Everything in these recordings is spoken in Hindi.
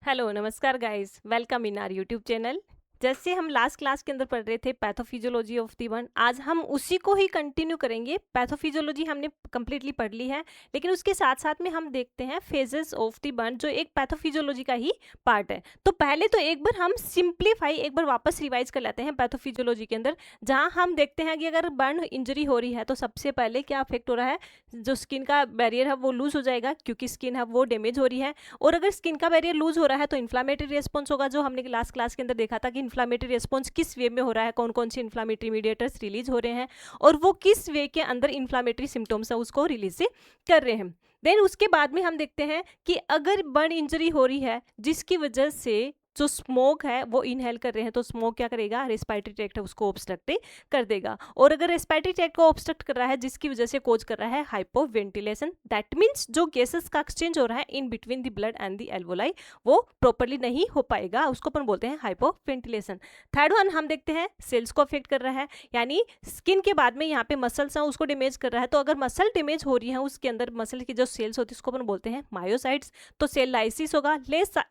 हेलो नमस्कार guys, welcome in our YouTube channel. जैसे हम लास्ट क्लास के अंदर पढ़ रहे थे पैथोफिजियोलॉजी ऑफ द बर्न, आज हम उसी को ही कंटिन्यू करेंगे। पैथोफिजियोलॉजी हमने कंप्लीटली पढ़ ली है, लेकिन उसके साथ साथ में हम देखते हैं फेजेस ऑफ द बर्न, जो एक पैथोफिजियोलॉजी का ही पार्ट है। तो पहले तो एक बार हम सिंप्लीफाई, एक बार वापस रिवाइज कर लेते हैं पैथोफिजियोलॉजी के अंदर, जहाँ हम देखते हैं कि अगर बर्न इंजरी हो रही है तो सबसे पहले क्या अफेक्ट हो रहा है, जो स्किन का बैरियर है वो लूज हो जाएगा, क्योंकि स्किन है वो डैमेज हो रही है। और अगर स्किन का बैरियर लूज हो रहा है तो इन्फ्लामेटरी रेस्पॉन्स होगा, जो हमने लास्ट क्लास के अंदर देखा था कि इन्फ्लामेटरी रेस्पॉन्स किस वे में हो रहा है, कौन कौन से इन्फ्लामेटरी मीडिएटर्स रिलीज हो रहे हैं और वो किस वे के अंदर इन्फ्लामेटरी सिम्टम्स है उसको रिलीज से कर रहे हैं। देन उसके बाद में हम देखते हैं कि अगर बर्न इंजरी हो रही है जिसकी वजह से जो स्मोक है वो इनहेल कर रहे हैं, तो स्मोक क्या करेगा, रेस्पिरेटरी ट्रैक्ट है उसको ऑब्स्ट्रक्ट कर देगा। और अगर रेस्पिरेटरी ट्रैक्ट को ऑब्स्ट्रक्ट कर रहा है जिसकी वजह से कोज कर रहा है हाइपोवेंटिलेशन, दैट मीन्स जो गैसेस का एक्सचेंज हो रहा है in between the blood and the alveoli वो प्रॉपरली नहीं हो पाएगा, उसको अपन बोलते हैं हाइपोवेंटिलेशन। थर्ड वन हम देखते हैं सेल्स को अफेक्ट कर रहा है, यानी स्किन के बाद में यहाँ पे मसल्स हैं उसको डैमेज कर रहा है। तो अगर मसल डैमेज हो रही है उसके अंदर मसल की जो सेल्स होती है उसको अपन बोलते हैं मायोसाइट्स। तो सेल लाइसिस होगा,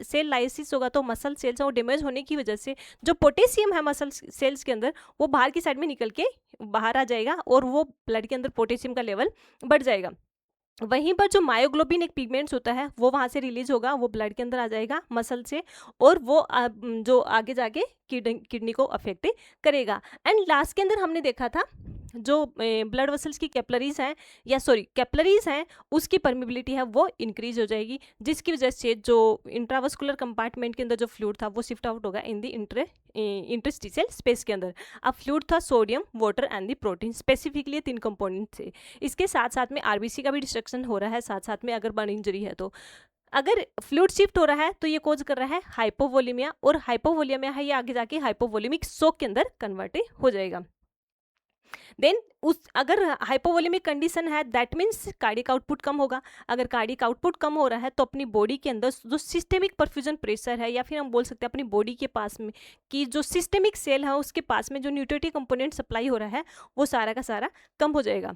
सेल लाइसिस होगा तो मसल सेल्स हैं वो डैमेज होने की वजह से जो पोटेशियम है मसल सेल्स के अंदर वो बाहर की साइड में निकल के बाहर आ जाएगा और वो ब्लड के अंदर पोटेशियम का लेवल बढ़ जाएगा। वहीं पर जो मायोग्लोबिन एक पिगमेंट्स होता है वो वहां से रिलीज होगा, वो ब्लड के अंदर आ जाएगा मसल से, और वो जो आगे जाके किडनी को अफेक्ट करेगा। एंड लास्ट के अंदर हमने देखा था जो ब्लड वेसल्स की कैपलरीज हैं, या सॉरी कैपलरीज हैं, उसकी परमिबिलिटी है वो इंक्रीज हो जाएगी, जिसकी वजह से जो इंट्रावस्कुलर कंपार्टमेंट के अंदर जो फ्लूइड था वो शिफ्ट आउट होगा इन द इंटरस्टिशियल स्पेस के अंदर। अब फ्लूइड था sodium, water and the protein, specifically 3 component थे। इसके साथ साथ में आरबीसी का भी डिस्ट्रक्शन हो रहा है साथ साथ में, अगर बर्न इंजरी है तो अगर फ्लूइड शिफ्ट हो रहा है तो ये कोज कर रहा है हाइपोवोलेमिया, और हाइपोवोलेमिया है ये आगे जाके हाइपोवोलेमिक शॉक के अंदर कन्वर्ट हो जाएगा। देन उस अगर हाइपोवोलेमिक कंडीशन है दैट मीन्स कार्डिक आउटपुट कम होगा। अगर कार्डिक आउटपुट कम हो रहा है तो अपनी बॉडी के अंदर जो सिस्टेमिक परफ्यूजन प्रेशर है, या फिर हम बोल सकते हैं अपनी बॉडी के पास में कि जो सिस्टेमिक सेल है उसके पास में जो न्यूट्रिटिव कंपोनेंट सप्लाई हो रहा है वो सारा का सारा कम हो जाएगा।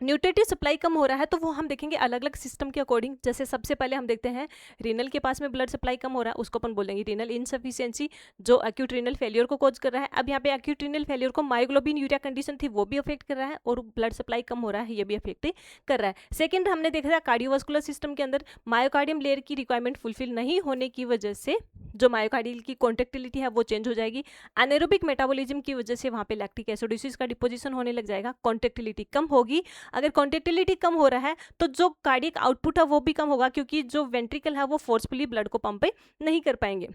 न्यूट्रिटिव सप्लाई कम हो रहा है तो वो हम देखेंगे अलग अलग सिस्टम के अकॉर्डिंग। जैसे सबसे पहले हम देखते हैं रीनल के पास में ब्लड सप्लाई कम हो रहा है, उसको अपन बोलेंगे रीनल इनसफिशिएंसी, जो एक्यूट रीनल फेलियर को कॉज कर रहा है। अब यहाँ पे एक्यूट रीनल फेलियर को मायोग्लोबिन यूरिया कंडीशन थी वो भी अफेक्ट कर रहा है, और ब्लड सप्लाई कम हो रहा है ये भी अफेक्ट कर रहा है। सेकेंड हमने देखा था कार्डियोवास्कुलर सिस्टम के अंदर मायोकार्डियम लेयर की रिक्वायरमेंट फुलफिल नहीं होने की वजह से जो मायोकार्डियल की कॉन्ट्रेक्टिलिटी है वो चेंज हो जाएगी। एनारोबिक मेटाबॉलिज्म की वजह से वहाँ पे लैक्टिक एसिडोसिस का डिपोजिशन होने लग जाएगा, कॉन्ट्रेक्टिलिटी कम होगी। अगर कॉन्ट्रेक्टिलिटी कम हो रहा है तो जो कार्डियक आउटपुट है वो भी कम होगा, क्योंकि जो वेंट्रिकल है वो फोर्सफुली ब्लड को पंप नहीं कर पाएंगे।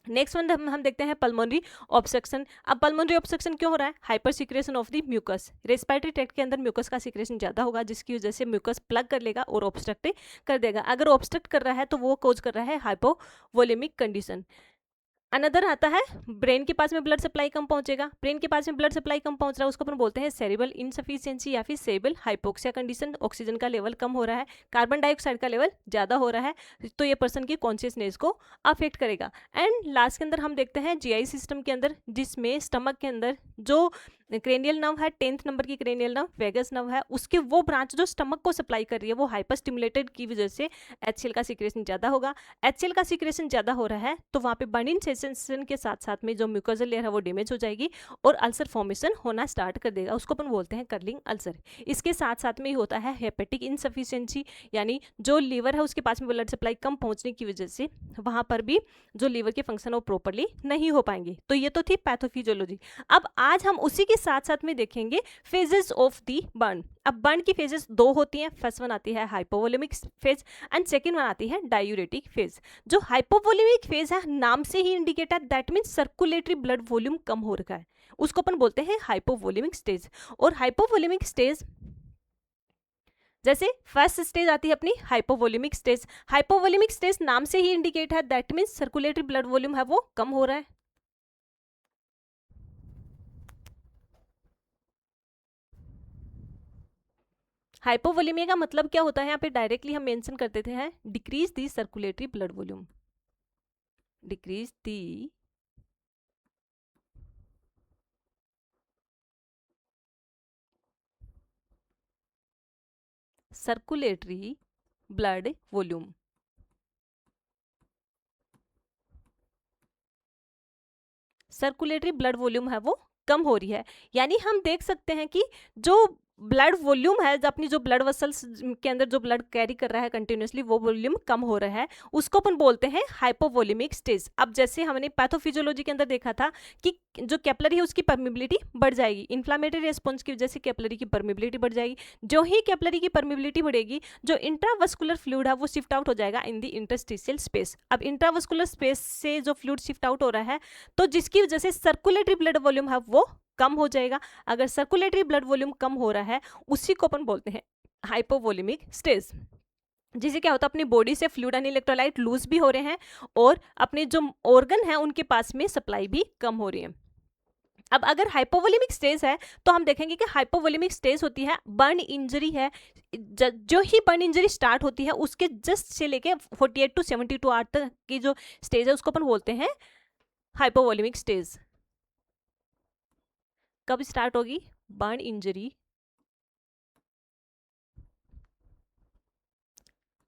नेक्स्ट वन हम देखते हैं पल्मोनरी ऑब्स्ट्रक्शन। अब पल्मोनरी ऑब्स्ट्रक्शन क्यों हो रहा है, hypersecretion of the mucus, respiratory tract के अंदर म्यूकस का सिक्रेशन ज्यादा होगा जिसकी वजह से म्यूकस प्लग कर लेगा और ऑब्स्ट्रक्ट कर देगा। अगर ऑब्स्ट्रक्ट कर रहा है तो वो कोज कर रहा है हाइपोवोलेमिक कंडीशन। अनदर आता है ब्रेन के पास में ब्लड सप्लाई कम पहुंचेगा, ब्रेन के पास में ब्लड सप्लाई कम पहुंच रहा है उसको अपन बोलते हैं सेरेब्रल इनसफिशिएंसी या फिर सेरेब्रल हाइपोक्सिया कंडीशन। ऑक्सीजन का लेवल कम हो रहा है, कार्बन डाइऑक्साइड का लेवल ज़्यादा हो रहा है, तो ये पर्सन की कॉन्शियसनेस को अफेक्ट करेगा। एंड लास्ट के अंदर हम देखते हैं जीआई सिस्टम के अंदर, जिसमें स्टमक के अंदर जो क्रेनियल नर्व है, 10th नंबर की क्रेनियल नर्व वेगस नर्व है, उसके वो ब्रांच जो स्टमक को सप्लाई कर रही है वो हाइपर स्टिमुलेटेड की वजह से HCl का सिक्रेशन ज़्यादा होगा। HCl का सिक्रेशन ज़्यादा हो रहा है तो वहाँ पे बर्निंग सेंसेशन के साथ साथ में जो म्यूकोजल लेयर है वो डैमेज हो जाएगी और अल्सर फॉर्मेशन होना स्टार्ट कर देगा, उसको अपन बोलते हैं कर्लिंग अल्सर। इसके साथ साथ में ही होता है हेपेटिक इनसफिशिएंसी, यानी जो लीवर है उसके पास में ब्लड सप्लाई कम पहुंचने की वजह से वहाँ पर भी जो लीवर के फंक्शन वो प्रॉपरली नहीं हो पाएंगे। तो ये तो थी पैथोफिजियोलॉजी। अब आज हम उसी के साथ साथ में देखेंगे फेजेस ऑफ दी बर्न। अब बर्न की फेजेस 2 होती हैं, फर्स्ट वन आती है hypovolemic phase and second one आती है डायूरेटिक फेज। जो हाइपोवोलेमिक फेज है नाम से ही इंडिकेट है, that mean circulatory blood volume कम हो रखा है, उसको अपन बोलते हैं हाइपोवोलेमिक स्टेज। और हाइपोवोलेमिक स्टेज जैसे फर्स्ट स्टेज आती है अपनी हाइपोवोलेमिक स्टेज। हाइपोवोलेमिक स्टेज नाम से ही इंडिकेट है, that mean circulatory blood volume है वो कम हो रहा है। हाइपोवोलेमिया का मतलब क्या होता है, यहाँ पे डायरेक्टली हम मेंशन कर देते हैं डिक्रीज दी सर्कुलेटरी ब्लड वॉल्यूम, डिक्रीज दी circulatory blood volume. Circulatory blood volume है वो कम हो रही है। यानी हम देख सकते हैं कि जो ब्लड वॉल्यूम है, अपनी जो ब्लड वेसल्स के अंदर जो ब्लड कैरी कर रहा है कंटिन्यूसली, वो वॉल्यूम कम हो रहा है, उसको अपन बोलते हैं हाइपोवोल्यूमिक स्टेज। अब जैसे हमने पैथोफिजियोलॉजी के अंदर देखा था कि जो कैपिलरी है उसकी परमिबिलिटी बढ़ जाएगी, इन्फ्लामेटरी रिस्पॉन्स की वजह से कैपिलरी की परमिबिलिटी बढ़ जाएगी। जो ही कैपिलरी की परमिबिलिटी बढ़ेगी, जो इंट्रावस्कुलर फ्लूइड है वो शिफ्ट आउट हो जाएगा इन द इंटरस्टिशियल स्पेस। अब इंट्रावस्कुलर स्पेस से जो फ्लूइड शिफ्ट आउट हो रहा है, तो जिसकी वजह से सर्कुलेटरी ब्लड वॉल्यूम है वो कम हो जाएगा। अगर सर्कुलेटरी ब्लड वॉल्यूम कम हो रहा है, उसी को अपन बोलते हैं हाइपोवोल्यूमिक स्टेज। जिससे क्या होता है, अपनी बॉडी से फ्लूइड एंड इलेक्ट्रोलाइट लूज भी हो रहे हैं और अपने जो ऑर्गन है उनके पास में सप्लाई भी कम हो रही है। अब अगर हाइपोवोल्यूमिक स्टेज है तो हम देखेंगे कि हाइपोवोल्यूमिक स्टेज होती है, बर्न इंजरी है, जो ही बर्न इंजरी स्टार्ट होती है उसके जस्ट से लेके 48 टू 72 आवर तक की जो स्टेज है उसको अपन बोलते हैं हाइपोवोल्यूमिक स्टेज। कब स्टार्ट होगी? Burn injury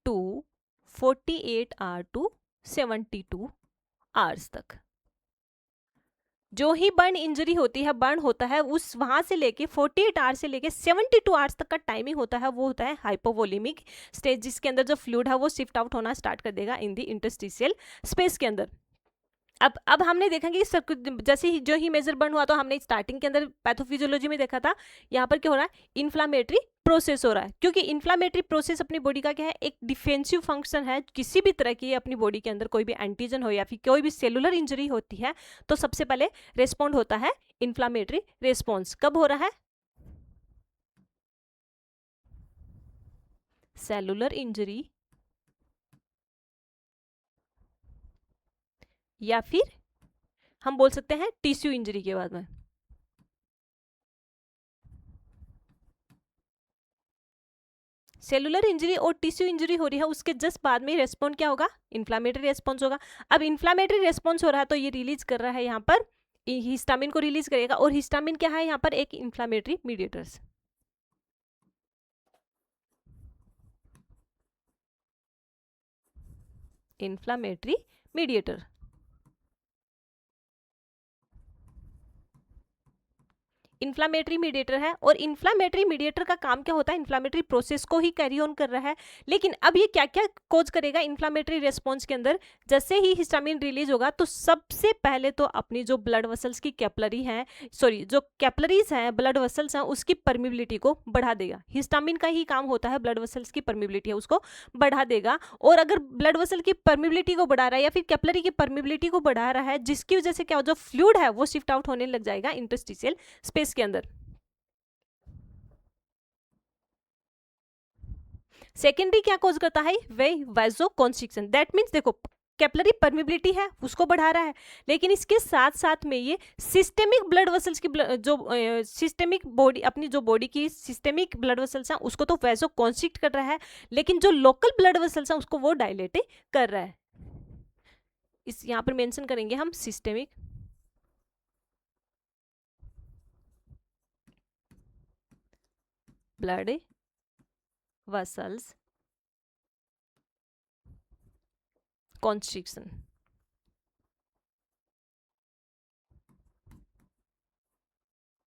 to 48 hour to 72 hours तक। जो ही बर्न इंजरी होती है, बर्न होता है, उस वहां से लेके 48 आवर्स से लेके 72 आवर्स तक का टाइमिंग होता है, वो होता है हाइपोवोल्यूमिक स्टेज, जिसके अंदर जो फ्लूइड है वो शिफ्ट आउट होना स्टार्ट कर देगा इन द इंटरस्टिशियल स्पेस के अंदर। अब हमने देखा कि जैसे ही जो ही मेजर बर्न हुआ तो हमने स्टार्टिंग के अंदर पैथोफिजियोलॉजी में देखा था, यहाँ पर क्या हो रहा है, इन्फ्लामेटरी प्रोसेस हो रहा है। क्योंकि इन्फ्लामेटरी प्रोसेस अपनी बॉडी का क्या है, एक डिफेंसिव फंक्शन है। किसी भी तरह की अपनी बॉडी के अंदर कोई भी एंटीजन हो या फिर कोई भी सेलुलर इंजरी होती है तो सबसे पहले रेस्पॉन्ड होता है इन्फ्लामेटरी रेस्पॉन्स। कब हो रहा है? सेलुलर इंजरी या फिर हम बोल सकते हैं टिश्यू इंजरी के बाद में। सेलुलर इंजरी और टिश्यू इंजरी हो रही है, उसके जस्ट बाद में रेस्पॉन्ड क्या होगा? इन्फ्लामेटरी रेस्पॉन्स होगा। अब इन्फ्लामेटरी रेस्पॉन्स हो रहा है तो ये रिलीज कर रहा है यहाँ पर हिस्टामिन को रिलीज करेगा, और हिस्टामिन क्या है यहाँ पर? एक inflammatory mediators. Inflammatory mediator. Inflammatory mediator है, और इन्फ्लामेटरी मीडिएटर का काम क्या होता है? इन्फ्लामेटरी प्रोसेस को ही कैरी ऑन कर रहा है। लेकिन अब ये क्या क्या कोज करेगा इन्फ्लामेटरी रेस्पॉन्स के अंदर? जैसे ही हिस्टामिन रिलीज होगा तो सबसे पहले तो अपनी जो ब्लड वेसल्स की कैपिलरी है, सॉरी जो कैपिलरीज हैं, ब्लड वेसल्स हैं, उसकी परमिबिलिटी को बढ़ा देगा। हिस्टामिन का ही काम होता है ब्लड वेसल्स की परमिबिलिटी है उसको बढ़ा देगा। और अगर ब्लड वेसल की परमिबिलिटी को बढ़ा रहा है या फिर कैपिलरी की परमिबिलिटी को बढ़ा रहा है, जिसकी वजह से क्या हो, जो फ्लूइड है वो शिफ्ट आउट होने लग जाएगा इंटरस्टिशियल स्पेस के अंदर। सेकेंडरी क्या कोज करता है? वे वाइजोकॉन्स्ट्रिक्शन। दैट मीन्स देखो, कैपिलरी परमिबिलिटी है उसको बढ़ा रहा है, लेकिन इसके साथ साथ में ये सिस्टेमिक ब्लड वेसल्स की जो सिस्टेमिक बॉडी, अपनी जो बॉडी की सिस्टेमिक ब्लड वेसल्स हैं उसको तो वाइजोकॉन्स्ट्रिक्ट कर रहा है, लेकिन जो लोकल ब्लड वेसल्स हैं उसको वो डायलेट कर रहा है। इस यहाँ पर मेंशन करेंगे हम सिस्टेमिक ब्लड वेसल्स कॉन्स्ट्रिक्शन।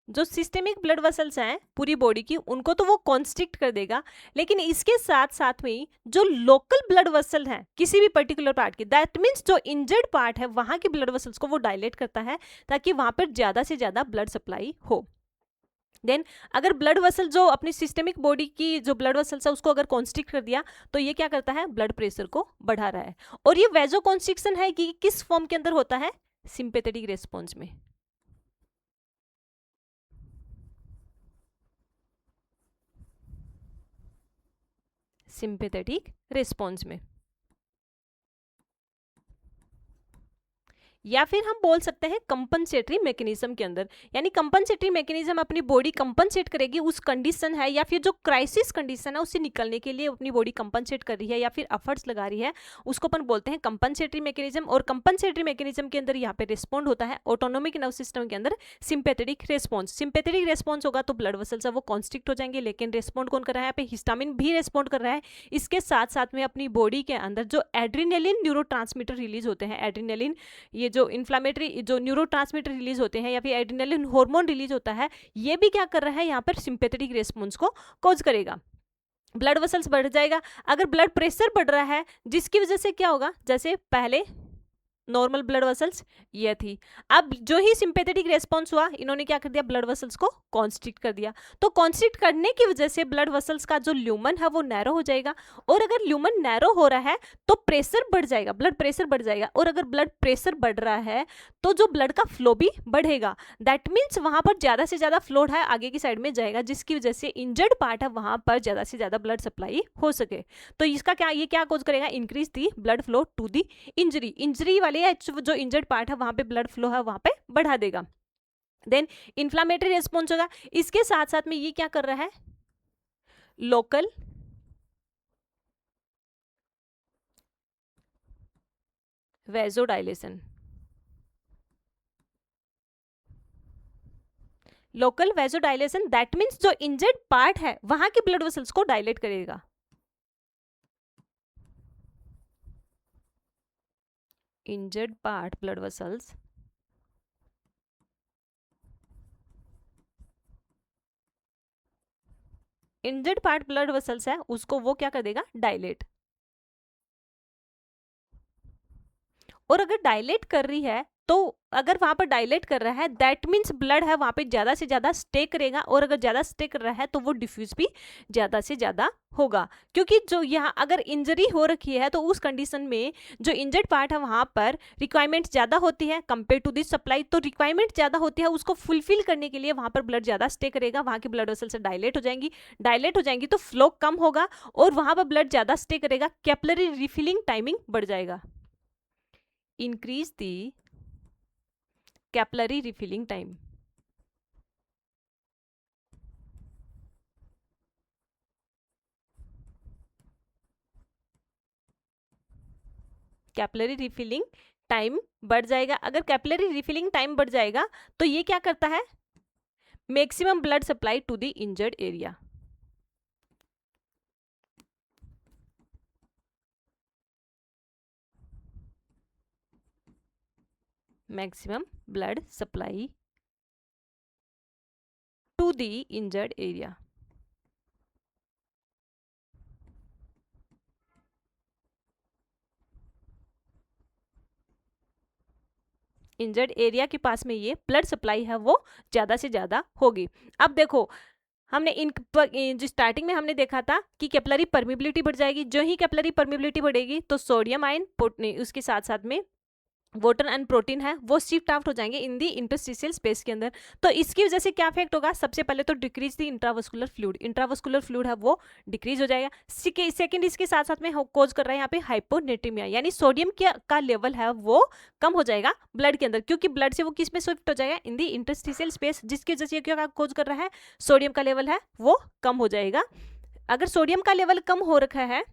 जो सिस्टेमिक ब्लड वेसल्स हैं पूरी बॉडी की, उनको तो वो कॉन्स्ट्रिक्ट कर देगा, लेकिन इसके साथ साथ में जो लोकल ब्लड वेसल है किसी भी पर्टिकुलर पार्ट की, दैट मीन्स जो इंजर्ड पार्ट है वहां के ब्लड वेसल्स को वो डायलेट करता है ताकि वहां पर ज्यादा से ज्यादा ब्लड सप्लाई हो। देन अगर ब्लड वेसल जो अपनी सिस्टेमिक बॉडी की जो ब्लड वेसल्स है उसको अगर कॉन्स्ट्रिक्ट कर दिया तो ये क्या करता है? ब्लड प्रेशर को बढ़ा रहा है। और ये वैजोकॉन्स्ट्रिक्शन है कि किस फॉर्म के अंदर होता है? सिंपैथेटिक रेस्पॉन्स में। सिंपैथेटिक रेस्पॉन्स में, या फिर हम बोल सकते हैं कंपनसेटरी मैकेनिज्म के अंदर। यानी कंपनसेटरी मैकेनिज्म अपनी बॉडी कंपनसेट करेगी उस कंडीशन है या फिर जो क्राइसिस कंडीशन है उससे निकलने के लिए अपनी बॉडी कंपनसेट कर रही है या फिर एफर्ट्स लगा रही है, उसको अपन बोलते हैं कंपनसेटरी मैकेनिज्म। और कंपनसेटरी मैकेनिज्म के अंदर यहाँ पे रिस्पॉन्ड होता है ऑटोनोमिक नर्व सिस्टम के अंदर सिंपैथेटिक रेस्पॉन्स। सिंपैथेटिक रेस्पॉन्स होगा तो ब्लड वेसल्स है वो कॉन्स्ट्रिक्ट हो जाएंगे, लेकिन रेस्पॉन्ड कौन कर रहा है? यहाँ पे हिस्टामिन भी रेस्पॉन्ड कर रहा है। इसके साथ साथ में अपनी बॉडी के अंदर जो एड्रीनलिन न्यूरोट्रांसमीटर रिलीज होते हैं, एड्रीनलिन ये जो इन्फ्लामेटरी जो न्यूरोट्रांसमीटर रिलीज होते हैं या फिर एड्रेनलिन हार्मोन रिलीज होता है, ये भी क्या कर रहा है यहाँ पर सिंपैथेटिक रिस्पॉन्स को कॉज करेगा। ब्लड वेसल्स बढ़ जाएगा। अगर ब्लड प्रेशर बढ़ रहा है जिसकी वजह से क्या होगा, जैसे पहले नॉर्मल ब्लड वेसल्स ये थी, अब जो ही सिंपैथेटिक रेस्पॉन्स हुआ इन्होंने क्या कर दिया, ब्लड वेसल्स को कॉन्स्ट्रिक्ट कर दिया। तो कॉन्स्ट्रिक्ट करने की वजह से ब्लड वेसल्स का जो ल्यूमन है वो नैरो हो जाएगा, और अगर ल्यूमन नैरो हो रहा है तो प्रेशर बढ़ जाएगा, ब्लड प्रेशर बढ़ जाएगा, और अगर ब्लड प्रेशर बढ़ रहा है तो जो ब्लड का फ्लो भी बढ़ेगा। दैट मीन्स वहां पर ज्यादा से ज्यादा फ्लो है आगे की साइड में जाएगा, जिसकी वजह से इंजर्ड पार्ट है वहां पर ज्यादा से ज्यादा ब्लड सप्लाई हो सके। तो इसका क्या, ये क्या कॉज करेगा, increase the blood flow to the injury वाले जो इंजर्ड पार्ट है वहां पे ब्लड फ्लो है वहां पे बढ़ा देगा। देन इन्फ्लामेटरी रेस्पॉन्स होगा। इसके साथ साथ में ये क्या कर रहा है, local vasodilation. Local vasodilation that means जो इंजर्ड पार्ट है वहां के ब्लड वेसल्स को डायलेट करेगा। Injured part blood vessels injured part blood vessels है उसको वो क्या कर देगा, डायलेट। और अगर डायलेट कर रही है तो अगर वहां पर डायलेट कर रहा है दैट मीन्स ब्लड है वहां पे ज्यादा से ज्यादा स्टे करेगा, और अगर ज्यादा स्टे कर रहा है तो वो डिफ्यूज भी ज्यादा से ज्यादा होगा। क्योंकि जो यहाँ अगर इंजरी हो रखी है तो उस कंडीशन में जो इंजर्ड पार्ट है वहां पर रिक्वायरमेंट ज्यादा होती है कंपेयर टू दिस सप्लाई। तो रिक्वायरमेंट ज्यादा होती है, उसको फुलफिल करने के लिए वहां पर ब्लड ज्यादा स्टे करेगा, वहां की ब्लड वेसल से डायलेट हो जाएंगी तो फ्लो कम होगा और वहां पर ब्लड ज्यादा स्टे करेगा, कैपिलरी रिफिलिंग टाइमिंग बढ़ जाएगा। Increase the capillary refilling time. Capillary refilling time बढ़ जाएगा। अगर कैपिलरी रिफिलिंग टाइम बढ़ जाएगा तो ये क्या करता है, maximum blood supply to the injured area. Maximum blood supply to the injured area. Injured area के पास में ये ब्लड सप्लाई है वो ज्यादा से ज्यादा होगी। अब देखो हमने जो स्टार्टिंग में हमने देखा था कि कैपिलरी परमिबिलिटी बढ़ जाएगी। जो ही कैपिलरी परमिबिलिटी बढ़ेगी तो सोडियम आयन उसके साथ साथ में वाटर एंड प्रोटीन है वो शिफ्ट आउट हो जाएंगे इन दी इंटरस्टिशियल स्पेस के अंदर। तो इसकी वजह से क्या इफेक्ट होगा, सबसे पहले तो डिक्रीज दी इंट्रावस्कुलर फ्लूइड है वो डिक्रीज हो जाएगा। सेकंड इसके साथ साथ में कोज कर रहा है यहाँ पे हाइपोनेट्रीमिया, यानी सोडियम का लेवल है वो कम हो जाएगा ब्लड के अंदर, क्योंकि ब्लड से वो किस में शिफ्ट हो जाएगा, इन दी इंटरस्टिशियल स्पेस, जिसकी वजह से क्या कोज कर रहा है, सोडियम का लेवल है वो कम हो जाएगा। अगर सोडियम का लेवल कम हो रखा है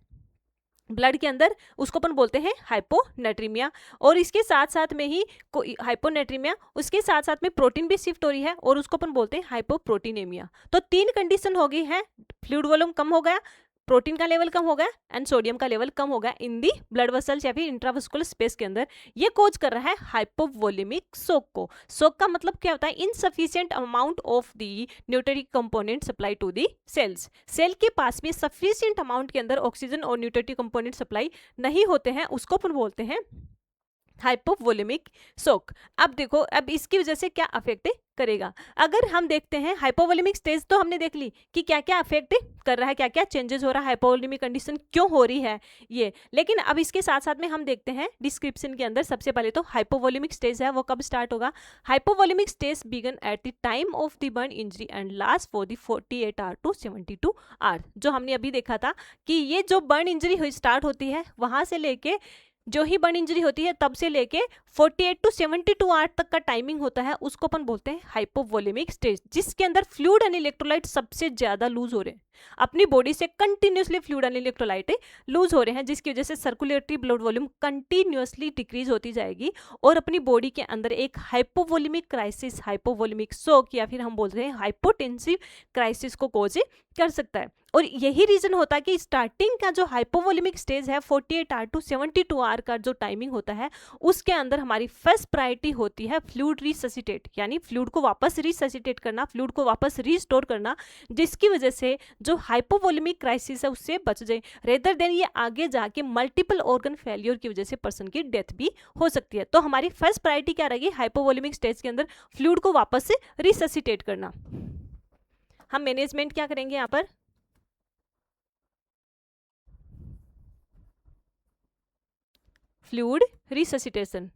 ब्लड के अंदर उसको अपन बोलते हैं हाइपोनेट्रीमिया। और इसके साथ साथ में ही हाइपोनेट्रीमिया, उसके साथ साथ में प्रोटीन भी शिफ्ट हो रही है और उसको अपन बोलते हैं हाइपोप्रोटीनेमिया। तो तीन कंडीशन हो गई है, फ्लूइड वॉल्यूम कम हो गया, प्रोटीन का लेवल कम हो गया एंड सोडियम का लेवल कम हो गया इन दी ब्लड वेसल्स या फिर इंट्रावेस्कुलर स्पेस के अंदर। ये कोज कर रहा है हाइपोवोलेमिक शॉक को। शॉक का मतलब क्या होता है, insufficient amount of the nutritive component supply to the cells. Cell के पास में सफिशिएंट अमाउंट के अंदर ऑक्सीजन और न्यूट्रिटिक कंपोनेंट सप्लाई नहीं होते हैं, उसको अपन बोलते हैं हाइपोवोलेमिक शॉक। अब देखो अब इसकी वजह से क्या अफेक्ट करेगा। अगर हम देखते हैं हाइपोवोलेमिक स्टेज तो हमने देख ली कि क्या क्या अफेक्ट कर रहा है, क्या क्या चेंजेस हो रहा है, हाइपोवोलेमिक कंडीशन क्यों हो रही है ये। लेकिन अब इसके साथ साथ में हम देखते हैं डिस्क्रिप्शन के अंदर सबसे पहले तो हाइपोवोलेमिक स्टेज है वो कब स्टार्ट होगा। Hypovolaemic stage began at the time of the burn injury and last for the 48 hour to 72 hour. जो हमने अभी देखा था कि ये जो बर्न इंजरी स्टार्ट होती है वहां से लेके जो ही बर्न इंजरी होती है तब से लेके 48 टू 72 आवर तक का टाइमिंग होता है, उसको अपन बोलते हैं हाइपोवोलेमिक स्टेज, जिसके अंदर फ्लूइड एंड इलेक्ट्रोलाइट सबसे ज्यादा लूज हो रहे हैं, अपनी बॉडी से continuously fluid and electrolyte lose हो रहे हैं, जिसकी वजह से circulatory blood volume continuously decrease होती जाएगी और अपनी बॉडी के अंदर एक हाइपोवोलेमिक क्राइसिस, हाइपोवोलेमिक शॉक या फिर हम बोल रहे हैं हाइपोटेंसिव क्राइसिस को कोज कर सकता है। और यही रीजन होता है कि स्टार्टिंग का जो हाइपोवोलेमिक स्टेज है 48 आवर टू 72 आवर का जो टाइमिंग होता है, उसके अंदर हमारी फर्स्ट प्रायोरिटी होती है फ्लूइड रिससिटेट, यानी फ्लूइड को वापस रिससिटेट करना, फ्लूइड को वापस रिस्टोर करना, जिसकी वजह से जो हाइपोवोलेमिक क्राइसिस है उससे बच जाए, रेदर देन ये आगे जाके मल्टीपल ऑर्गन फेलियर की वजह से पर्सन की डेथ भी हो सकती है। तो हमारी फर्स्ट प्रायोरिटी क्या रहेगी हाइपोवोलेमिक स्टेज के अंदर, फ्लूइड को वापस से रिससिटेट करना। हम मैनेजमेंट क्या करेंगे यहाँ पर, फ्लूइड रिससिटेशन।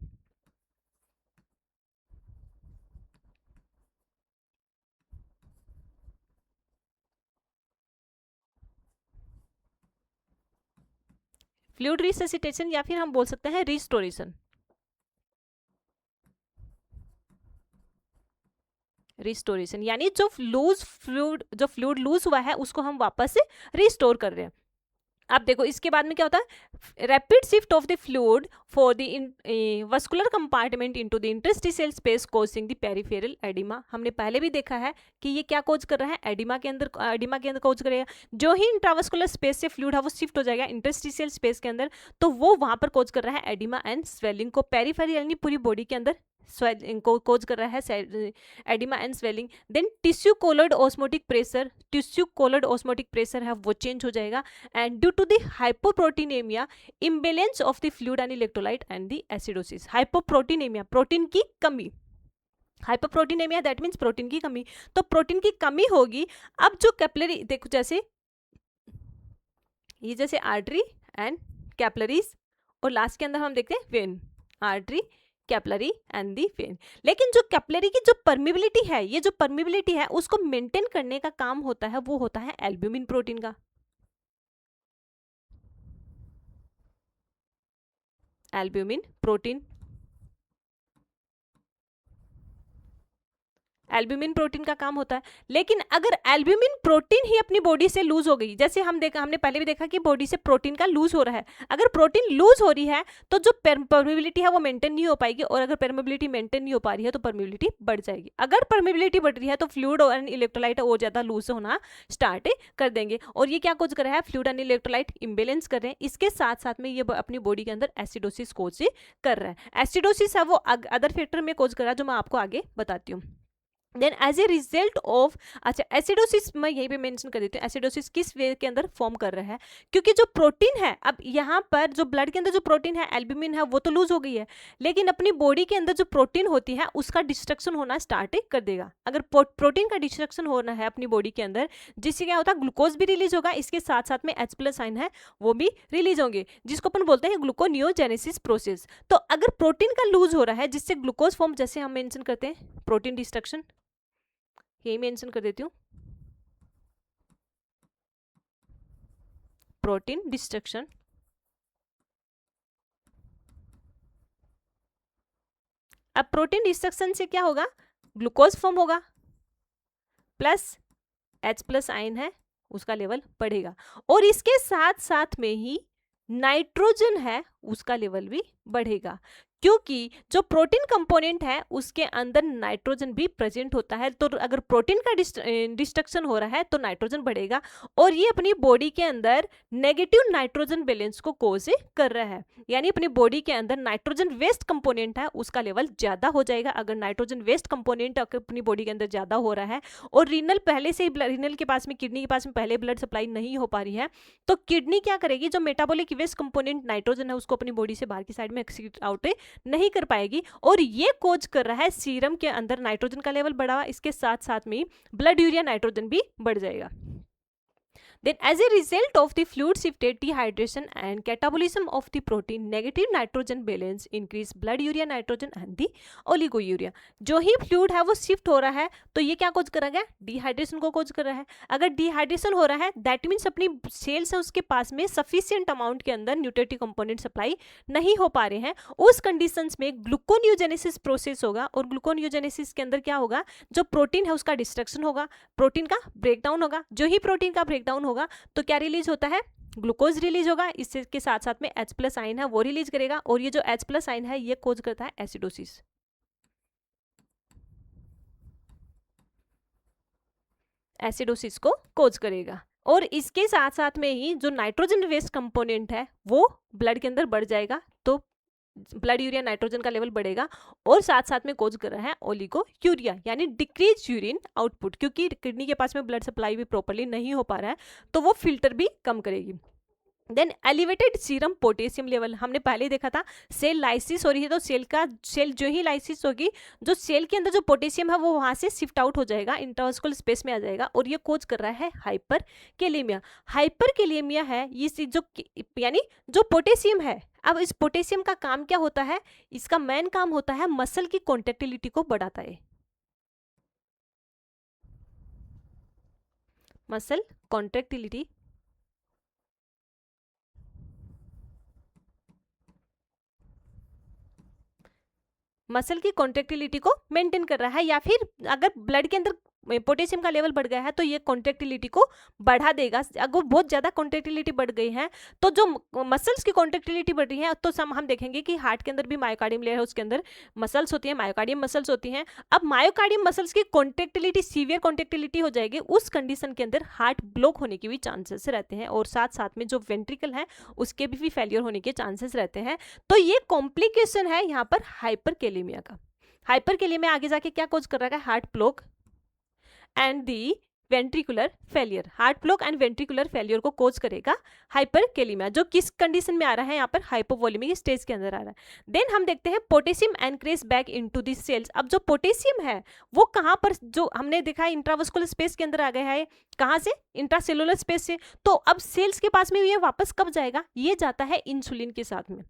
फ्लूइड रिससिटेशन या फिर हम बोल सकते हैं रिस्टोरेशन। रिस्टोरेशन यानी जो फ्लूइड लूज हुआ है उसको हम वापस से रिस्टोर कर रहे हैं। अब देखो इसके बाद में क्या होता है, rapid shift of the fluid for the vascular compartment into the interstitial space causing the peripheral oedema. हमने पहले भी देखा है कि ये क्या कोज कर रहा है, एडिमा के अंदर कोज करेगा। जो ही इंट्रावस्कुलर स्पेस से फ्लूइड है वो शिफ्ट हो जाएगा इंटरस्टिशियल स्पेस के अंदर, तो वो वहां पर कोज कर रहा है एडिमा एंड स्वेलिंग को, पेरिफेरल यानी पूरी बॉडी के अंदर स्वेलिंग को कोज कर रहा है edema and swelling. Then tissue colloid osmotic pressure है वो चेंज हो जाएगा, and due to the hypoproteinemia imbalance of the fluid and electrolyte and the acidosis. Hypoproteinemia, protein की कमी, हाइपोप्रोटीनेमिया दैट मीन्स प्रोटीन की कमी, तो प्रोटीन की कमी होगी। अब जो कैपिलरी देखो, जैसे ये जैसे आर्टरी एंड कैपिलरीज, और लास्ट के अंदर हम देखते हैं when, artery capillary and the when. लेकिन जो कैपिलरी की जो परमिबिलिटी है, ये जो परमिबिलिटी है उसको मेंटेन करने का काम होता है, वो होता है एल्ब्यूमिन प्रोटीन का। एल्ब्यूमिन प्रोटीन, एल्ब्यूमिन प्रोटीन का काम होता है। लेकिन अगर एल्ब्यूमिन प्रोटीन ही अपनी बॉडी से लूज हो गई, जैसे हमने पहले भी देखा कि बॉडी से प्रोटीन का लूज हो रहा है, अगर प्रोटीन लूज हो रही है तो जो परमिबिलिटी है वो मेंटेन नहीं हो पाएगी, और अगर परमिबिलिटी मेंटेन नहीं हो पा रही है तो परमिबिलिटी बढ़ जाएगी। अगर परमिबिलिटी बढ़ रही है तो फ्लूइड और इलेक्ट्रोलाइट और ज्यादा लूज होना स्टार्ट कर देंगे, और ये क्या कुछ कर रहा है, फ्लूइड एंड इलेक्ट्रोलाइट इम्बेलेंस कर रहे हैं। इसके साथ साथ में ये अपनी बॉडी के अंदर एसिडोसिस कोज कर रहा है। एसिडोसिस है वो अदर फैक्टर में कोज कर रहा है जो मैं आपको आगे बताती हूँ। Then as a result of, अच्छा एसिडोसिस मैं यहीं पे मेंशन कर देती हूँ, एसिडोसिस किस वे के अंदर फॉर्म कर रहा है, क्योंकि जो प्रोटीन है, अब यहाँ पर जो ब्लड के अंदर जो प्रोटीन है एल्ब्यूमिन है वो तो लूज हो गई है, लेकिन अपनी बॉडी के अंदर जो प्रोटीन होती है उसका डिस्ट्रक्शन होना स्टार्ट कर देगा। अगर प्रोटीन का डिस्ट्रक्शन होना है अपनी बॉडी के अंदर, जिससे क्या होता है ग्लूकोज भी रिलीज होगा, इसके साथ साथ में H+ आयन है वो भी रिलीज होंगे, जिसको अपन बोलते हैं ग्लूकोनियोजेनेसिस प्रोसेस। तो अगर प्रोटीन का लूज हो रहा है जिससे ग्लूकोज फॉर्म, जैसे हम मेंशन करते हैं प्रोटीन डिस्ट्रक्शन, यही मेंशन कर देती हूँ, प्रोटीन डिस्ट्रक्शन। अब प्रोटीन डिस्ट्रक्शन से क्या होगा, ग्लूकोज फॉर्म होगा, प्लस H+ आयन है उसका लेवल बढ़ेगा, और इसके साथ साथ में ही नाइट्रोजन है उसका लेवल भी बढ़ेगा, क्योंकि जो प्रोटीन कंपोनेंट है उसके अंदर नाइट्रोजन भी प्रेजेंट होता है। तो अगर प्रोटीन का डिस्ट्रक्शन हो रहा है तो नाइट्रोजन बढ़ेगा, और ये अपनी बॉडी के अंदर नेगेटिव नाइट्रोजन बैलेंस को कोज कर रहा है, यानी अपनी बॉडी के अंदर नाइट्रोजन वेस्ट कंपोनेंट है उसका लेवल ज्यादा हो जाएगा। अगर नाइट्रोजन वेस्ट कंपोनेंट अपनी बॉडी के अंदर ज्यादा हो रहा है, और रीनल पहले से ही रीनल के पास में, किडनी के पास में पहले ब्लड सप्लाई नहीं हो पा रही है, तो किडनी क्या करेगी, जो मेटाबॉलिक वेस्ट कंपोनेंट नाइट्रोजन है उसको अपनी बॉडी से बाहर की साइड में एक्सक्रीट आउट नहीं कर पाएगी, और ये कोज कर रहा है सीरम के अंदर नाइट्रोजन का लेवल बढ़ा, इसके साथ साथ में ब्लड यूरिया नाइट्रोजन भी बढ़ जाएगा। Then as a result of the fluid shifted dehydration and catabolism of the protein, negative nitrogen balance increase blood urea nitrogen and the oliguria। जो ही फ्लूइड है वो शिफ्ट हो रहा है तो ये क्या कोज कर रहा है, डिहाइड्रेशन को कोज कर रहा है। अगर डिहाइड्रेशन हो रहा है दैट मीन्स अपनी सेल्स है उसके पास में सफिशिएंट अमाउंट के अंदर न्यूट्रिटिव कंपोनेंट सप्लाई नहीं हो पा रहे हैं, उस कंडीशंस में ग्लूकोनियोजेनेसिस प्रोसेस होगा, और ग्लूकोनियोजेनेसिस के अंदर क्या होगा, जो प्रोटीन है उसका डिस्ट्रक्शन होगा, प्रोटीन का ब्रेकडाउन होगा। जो ही प्रोटीन का ब्रेकडाउन होगा तो क्या रिलीज होता है, ग्लूकोज रिलीज होगा, इसके साथ साथ में H+ आयन है वो रिलीज करेगा, और ये जो H+ आयन है ये कोज करता है एसिडोसिस। एसिडोसिस को कोज करेगा। और इसके साथ साथ में ही जो नाइट्रोजन वेस्ट कंपोनेंट है वो ब्लड के अंदर बढ़ जाएगा, तो ब्लड यूरिया नाइट्रोजन का लेवल बढ़ेगा और साथ साथ में कोज कर रहा है ओलिगोयूरिया यानी डिक्रीज यूरिन आउटपुट, क्योंकि किडनी के पास में ब्लड सप्लाई भी प्रॉपर्ली नहीं हो पा रहा है तो वो फिल्टर भी कम करेगी। Then elevated serum potassium level, हमने पहले ही देखा था सेल लाइसिस हो रही है तो सेल जो ही लाइसिस होगी, जो सेल के अंदर जो पोटेशियम है वो वहां से शिफ्ट आउट हो जाएगा, इंट्रावेस्कुलर स्पेस में आ जाएगा और ये कोज कर रहा है हाइपर कैलेमिया। हाइपर कैलेमिया है ये जो यानी जो पोटेशियम है, अब इस पोटेशियम का काम क्या होता है, इसका मेन काम होता है मसल की कॉन्ट्रेक्टिलिटी को बढ़ाता है, मसल कॉन्ट्रेक्टिलिटी मसल की कॉन्ट्रेक्टिलिटी को मेंटेन कर रहा है, या फिर अगर ब्लड के अंदर पोटेशियम का लेवल बढ़ गया है तो ये कॉन्ट्रेक्टिलिटी को बढ़ा देगा। अगर बहुत ज़्यादा कॉन्ट्रेक्टिलिटी बढ़ गई है तो जो मसल्स की कॉन्ट्रेक्टिलिटी बढ़ रही है तो हम देखेंगे कि हार्ट के अंदर भी मायोकार्डियम लेयर है, उसके अंदर मसल्स होती हैं, मायोकार्डियम मसल्स होती हैं। अब मायोकार्डियम मसल्स की कॉन्ट्रेक्टिलिटी सीवियर कॉन्ट्रेक्टिलिटी हो जाएगी, उस कंडीशन के अंदर हार्ट ब्लॉक होने के भी चांसेस रहते हैं और साथ साथ में जो वेंट्रिकल है उसके भी फेलियर होने के चांसेस रहते हैं। तो ये कॉम्प्लिकेशन है यहाँ पर हाइपर कैलेमिया का। हाइपर कैलेमिया आगे जाके क्या कोज कर रहा है, heart block and the ventricular failure, heart block and ventricular failure को कोज करेगा हाइपर कैलेमिया, जो किस कंडीशन में आ रहा है, यहाँ पर हाइपोवोलेमिक स्टेज के अंदर आ रहा है। देन हम देखते हैं potassium increase back into the cells. अब जो पोटेशियम है वो कहाँ पर, जो हमने देखा है इंट्रावस्कुलर स्पेस के अंदर आ गया है, कहाँ से, इंट्रासेलुलर स्पेस से, तो अब सेल्स के पास में ये वापस कब जाएगा, ये जाता है इंसुलिन के साथ में,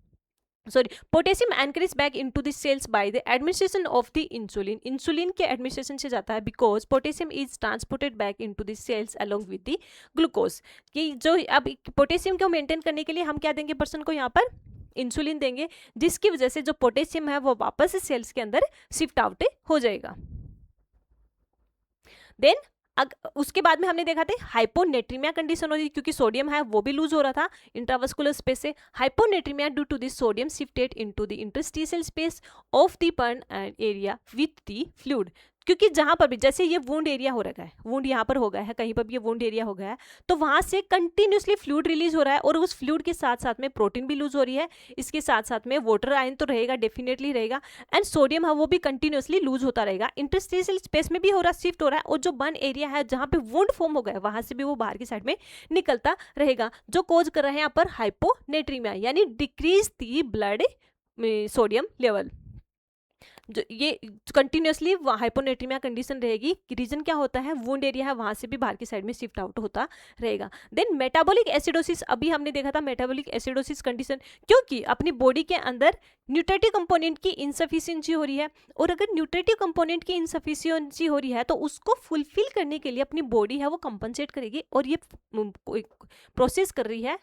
sorry potassium increase back into the cells by the administration of the insulin, insulin के एडमिनिस्ट्रेशन से जाता है, because potassium is transported back into the cells along with the glucose. कि जो अब पोटेशियम को मेंटेन करने के लिए हम क्या देंगे पर्सन को, यहाँ पर इंसुलिन देंगे, जिसकी वजह से जो पोटेशियम है वो वापस सेल्स के अंदर शिफ्ट आउट हो जाएगा। देन उसके बाद में हमने देखा था हाइपोनेट्रीमिया कंडीशन हो रही, क्योंकि सोडियम है वो भी लूज हो रहा था इंट्रावस्कुलर स्पेस से। Hyponatraemia due to this sodium shifted into the interstitial space of the burn area with the fluid, क्योंकि जहां पर भी जैसे ये वुंड एरिया हो रखा है, वुंड यहाँ पर हो गया है, कहीं पर भी ये वुंड एरिया हो गया है, तो वहां से कंटिन्यूसली फ्लूइड रिलीज हो रहा है और उस फ्लूइड के साथ साथ में प्रोटीन भी लूज हो रही है, इसके साथ साथ में वाटर आयन तो रहेगा, डेफिनेटली रहेगा, एंड सोडियम है वो भी कंटिन्यूसली लूज होता रहेगा, इंटरस्टिशियल स्पेस में भी हो रहा, शिफ्ट हो रहा है, और जो बर्न एरिया है जहाँ पे वुंड फॉर्म हो गया वहां से भी वो बाहर की साइड में निकलता रहेगा, जो कोज कर रहे हैं यहाँ पर हाइपोनेट्रीमिया यानी decrease the blood sodium level. जो ये कंटिन्यूसली हाइपोनेट्रीमिया कंडीशन रहेगी, रीजन क्या होता है, वुंड एरिया है वहां से भी बाहर की साइड में शिफ्ट आउट होता रहेगा। देन मेटाबॉलिक एसिडोसिस, अभी हमने देखा था मेटाबॉलिक एसिडोसिस कंडीशन, क्योंकि अपनी बॉडी के अंदर न्यूट्रिटिव कंपोनेंट की इनसफिशियंसी हो रही है, और अगर न्यूट्रिटिव कंपोनेंट की इनसफिशियंसी हो रही है तो उसको फुलफिल करने के लिए अपनी बॉडी है वो कंपनसेट करेगी, और ये प्रोसेस कर रही है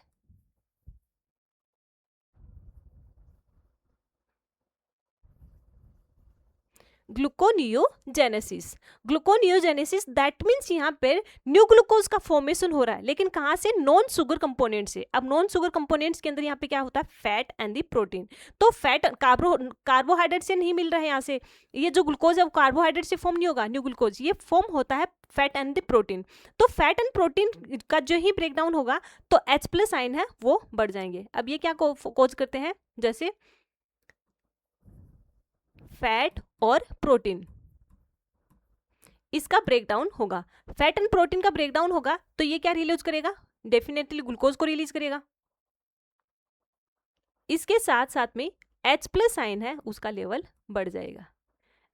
ग्लूकोनियोजेनेसिस। ग्लूकोनियोजेनेसिस दैट मीन्स यहाँ पर न्यू ग्लूकोज का फॉर्मेशन हो रहा है, लेकिन कहाँ से, नॉन शुगर कंपोनेंट से। अब नॉन शुगर कंपोनेंट्स के अंदर यहाँ पे क्या होता है, फैट एंड द प्रोटीन। तो फैट कार्बोहाइड्रेट से नहीं मिल रहा है, यहाँ से ये जो ग्लूकोज है वो कार्बोहाइड्रेट से फॉर्म नहीं होगा, न्यू ग्लूकोज ये फॉर्म होता है फैट एंड द प्रोटीन। तो फैट एंड प्रोटीन का जो ही ब्रेकडाउन होगा तो H+ आयन है वो बढ़ जाएंगे। अब ये क्या कोज करते हैं, जैसे फैट और प्रोटीन, इसका ब्रेकडाउन होगा, फैट एंड प्रोटीन का ब्रेकडाउन होगा तो ये क्या रिलीज करेगा, डेफिनेटली ग्लूकोज को रिलीज करेगा। इसके साथ साथ में H+ आयन है उसका लेवल बढ़ जाएगा,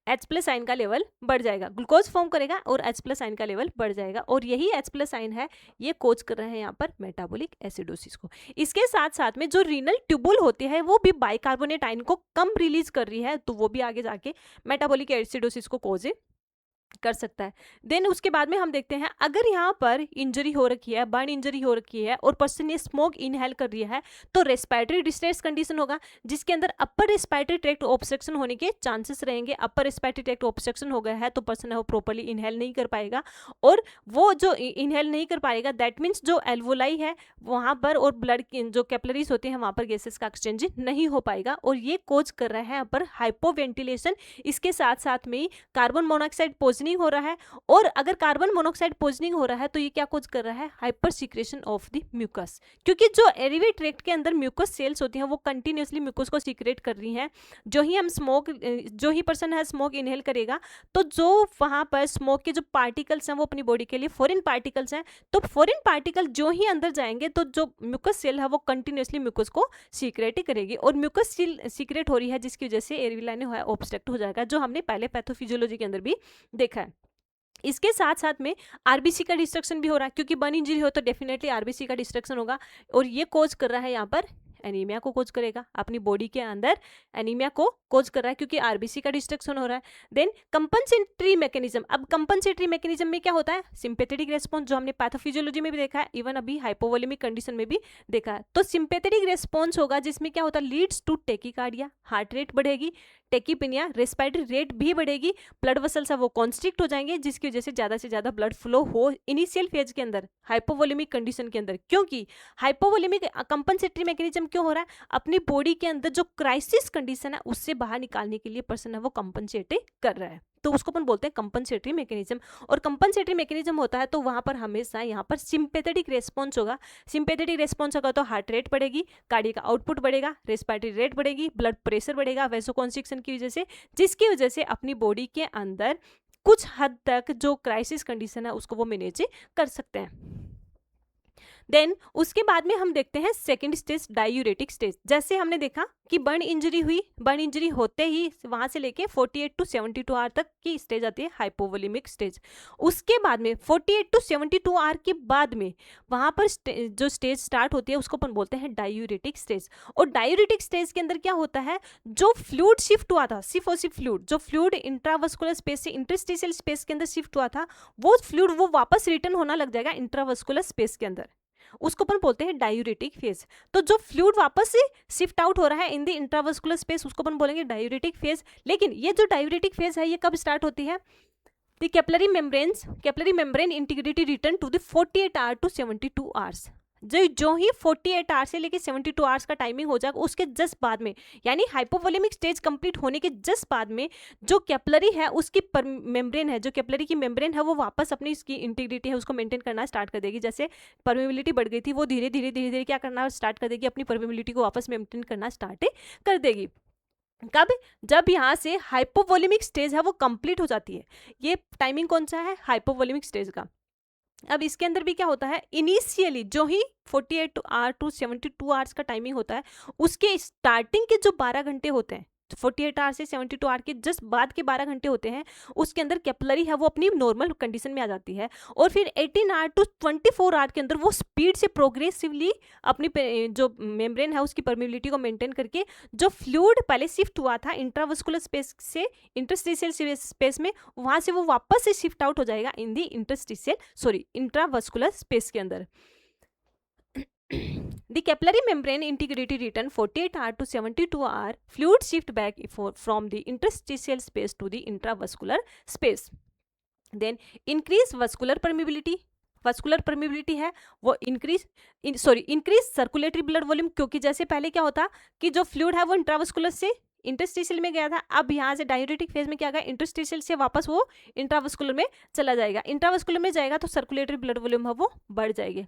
H+ आयन का लेवल बढ़ जाएगा, ग्लूकोज फॉर्म करेगा और H+ आयन का लेवल बढ़ जाएगा, और यही H+ आयन है ये कोज कर रहे हैं यहाँ पर मेटाबॉलिक एसिडोसिस को। इसके साथ साथ में जो रीनल ट्यूबुल होती है वो भी बाइकार्बोनेट आयन को कम रिलीज कर रही है, तो वो भी आगे जाके मेटाबॉलिक एसिडोसिस को कोज कर सकता है। देन उसके बाद में हम देखते हैं, अगर यहाँ पर इंजरी हो रखी है, बर्न इंजरी हो रखी है और पर्सन ने स्मोक इनहेल कर लिया है तो रेस्पिरेटरी डिस्ट्रेस कंडीशन होगा, जिसके अंदर अपर रेस्पिरेटरी ट्रैक्ट ऑब्स्ट्रक्शन होने के चांसेस रहेंगे। अपर रेस्पिरेटरी ट्रैक्ट ऑब्स्ट्रक्शन हो गया है तो पर्सन है वो प्रॉपर्ली इनहेल नहीं कर पाएगा, और वो जो इनहेल नहीं कर पाएगा दैट मीन्स जो एल्वोलाई है वहाँ पर और ब्लड जो कैपिलरीज होते हैं वहाँ पर गैसेस का एक्सचेंज नहीं हो पाएगा, और ये कोज कर रहा है यहाँ पर हाइपोवेंटिलेशन। इसके साथ साथ में कार्बन मोनोऑक्साइड पॉइजनिंग हो रहा है, और अगर कार्बन मोनोऑक्साइड पॉइजनिंग हो रहा है तो ये क्या कॉज कर रहा है, hypersecretion of the mucus, क्योंकि जो एयरवे ट्रैक्ट के अंदर म्यूकस सेल्स होती हैं वो कंटिन्यूसली म्यूकस को सीक्रेट कर रही हैं। जो ही पर्सन है स्मोक इनहेल करेगा तो जो वहाँ पर स्मोक के जो पार्टिकल्स हैं वो अपनी बॉडी के लिए फॉरेन पार्टिकल्स हैं, तो फॉरेन पार्टिकल जो ही अंदर जाएंगे तो जो म्यूकस सेल है वो कंटिन्यूसली म्यूकस को सीक्रेट ही करेगी, और म्यूकस सेल सीक्रेट हो रही है जिसकी वजह से एयरवे लाइन ऑब्स्ट्रक्ट हो जाएगा, जो हमने पहले पैथोफिजियोलॉजी के अंदर भी देखा है। इसके साथ साथ में आरबीसी का डिस्ट्रक्शन भी हो रहा है, क्योंकि बर्न इंजरी हो तो डेफिनेटली आरबीसी का डिस्ट्रक्शन होगा, और ये कोज कर रहा है यहाँ पर एनीमिया को कोज करेगा, अपनी बॉडी के अंदर एनीमिया को कोज कर रहा है क्योंकि आरबीसी का डिस्ट्रक्शन हो रहा है। देन कंपनसेटरी मैकेनिज्म, अब कंपनसेटरी मैकेनिज्म में क्या होता है, सिंपैथेटिक रेस्पॉन्स, जो हमने पैथोफिजियोलॉजी में भी देखा है, इवन अभी हाइपोवोलेमिक कंडीशन में भी देखा है। तो सिंपैथेटिक रेस्पॉन्स होगा जिसमें क्या होता है, leads to tachycardia, heart rate बढ़ेगी, टेकीपिनिया, रेस्पिरेटरी रेट भी बढ़ेगी, ब्लड वेसल्स है वो कॉन्स्ट्रिक्ट हो जाएंगे, जिसकी वजह से ज़्यादा ब्लड फ्लो हो इनिशियल फेज के अंदर हाइपोवोलेमिक कंडीशन के अंदर। क्योंकि हाइपोवोलेमिक कंपनसेटरी मैकेनिज्म क्यों हो रहा है, अपनी बॉडी के अंदर जो क्राइसिस कंडीशन है उससे बाहर निकालने के लिए पर्सन है वो कंपनसेट कर रहा है, तो उसको अपन बोलते हैं कंपनसेटरी मैकेनिज्म। और कंपनसेटरी मैकेनिज्म होता है तो वहाँ पर हमेशा यहाँ पर सिंपैथेटिक रेस्पॉन्स होगा, सिंपैथेटिक रेस्पॉन्स होगा तो हार्ट रेट बढ़ेगी, कार्डियक आउटपुट बढ़ेगा, रेस्पिरेटरी रेट बढ़ेगी, ब्लड प्रेशर बढ़ेगा वैसोकॉन्स्ट्रिक्शन की वजह से, जिसकी वजह से अपनी बॉडी के अंदर कुछ हद तक जो क्राइसिस कंडीशन है उसको वो मैनेज कर सकते हैं। देन उसके बाद में हम देखते हैं सेकंड स्टेज, डायूरेटिक स्टेज। जैसे हमने देखा कि बर्न इंजरी हुई, बर्न इंजरी होते ही वहां से लेके 48 टू 72 आवर तक की स्टेज आती है हाइपोवोलेमिक स्टेज। उसके बाद में 48 टू 72 आवर के बाद में वहां पर जो स्टेज स्टार्ट होती है उसको अपन बोलते हैं डायूरेटिक स्टेज। और डायूरेटिक स्टेज के अंदर क्या होता है, जो फ्लूइड शिफ्ट हुआ था, सिर्फ और सिर्फ फ्लूइड, जो फ्लूइड इंट्रावस्कुलर स्पेस से इंटरस्टिशियल स्पेस के अंदर शिफ्ट हुआ था, वो फ्लूइड वो वापस रिटर्न होना लग जाएगा इंट्रावस्कुलर स्पेस के अंदर, उसको अपन बोलते हैं डायूरेटिक फेज। तो जो फ्लूइड वापस से शिफ्ट आउट हो रहा है इन द इंट्रावस्कुलर स्पेस उसको अपन बोलेंगे डायूरेटिक फेज। लेकिन ये जो डायूरेटिक फेज है ये कब स्टार्ट होती है, the capillary membrane integrity return to the 48 hour to 72 hours. जो ही 48 आवर्स से लेके 72 आवर्स का टाइमिंग हो जाएगा उसके जस्ट बाद में, यानी हाइपोवोलेमिक स्टेज कंप्लीट होने के जस्ट बाद में जो कैपिलरी है उसकी मेम्ब्रेन है, जो कैपिलरी की मेम्ब्रेन है वो वापस अपनी इसकी इंटीग्रिटी है उसको मेंटेन करना स्टार्ट कर देगी। जैसे परमेबिलिटी बढ़ गई थी वो धीरे धीरे क्या करना स्टार्ट कर देगी, अपनी परमेबिलिटी को वापस मेंटेन करना स्टार्ट कर देगी। कब, जब यहाँ से हाइपोवोलेमिक स्टेज है वो कंप्लीट हो जाती है। ये टाइमिंग कौन सा है, हाइपोवोलेमिक स्टेज का। अब इसके अंदर भी क्या होता है, इनिशियली जो ही 48 आवर टू 72 आवर्स का टाइमिंग होता है उसके स्टार्टिंग के जो 12 घंटे होते हैं, 48 आवर से 72 आवर के जस्ट बाद के 12 घंटे होते हैं, उसके अंदर कैपिलरी है वो अपनी नॉर्मल कंडीशन में आ जाती है। और फिर 18 आवर टू 24 आवर के अंदर वो स्पीड से प्रोग्रेसिवली अपनी जो मेम्ब्रेन है उसकी परमेबिलिटी को मेंटेन करके जो फ्लूइड पहले शिफ्ट हुआ था इंट्रावस्कुलर स्पेस से इंटरस्टिशियल स्पेस में, वहां से वो वापस से शिफ्ट आउट हो जाएगा इन दी इंट्रावस्कुलर स्पेस के अंदर। The capillary membrane integrity return 48 hour to 72 hour fluid shift back from the interstitial space to the intravascular space. Then increase vascular permeability. vascular permeability है वो increase circulatory blood volume, क्योंकि जैसे पहले क्या होता कि जो फ्लूइड है वो इंट्रावस्कुलर से इंटरस्टिशियल में गया था, अब यहाँ से डायूरेटिक फेज में क्या गया, इंटरस्टिशियल से वापस वो इंट्रावस्कुलर में चला जाएगा। इंट्रावस्कुलर में जाएगा तो सर्कुलेटरी ब्लड वॉल्यूम है वो बढ़ जाएगी।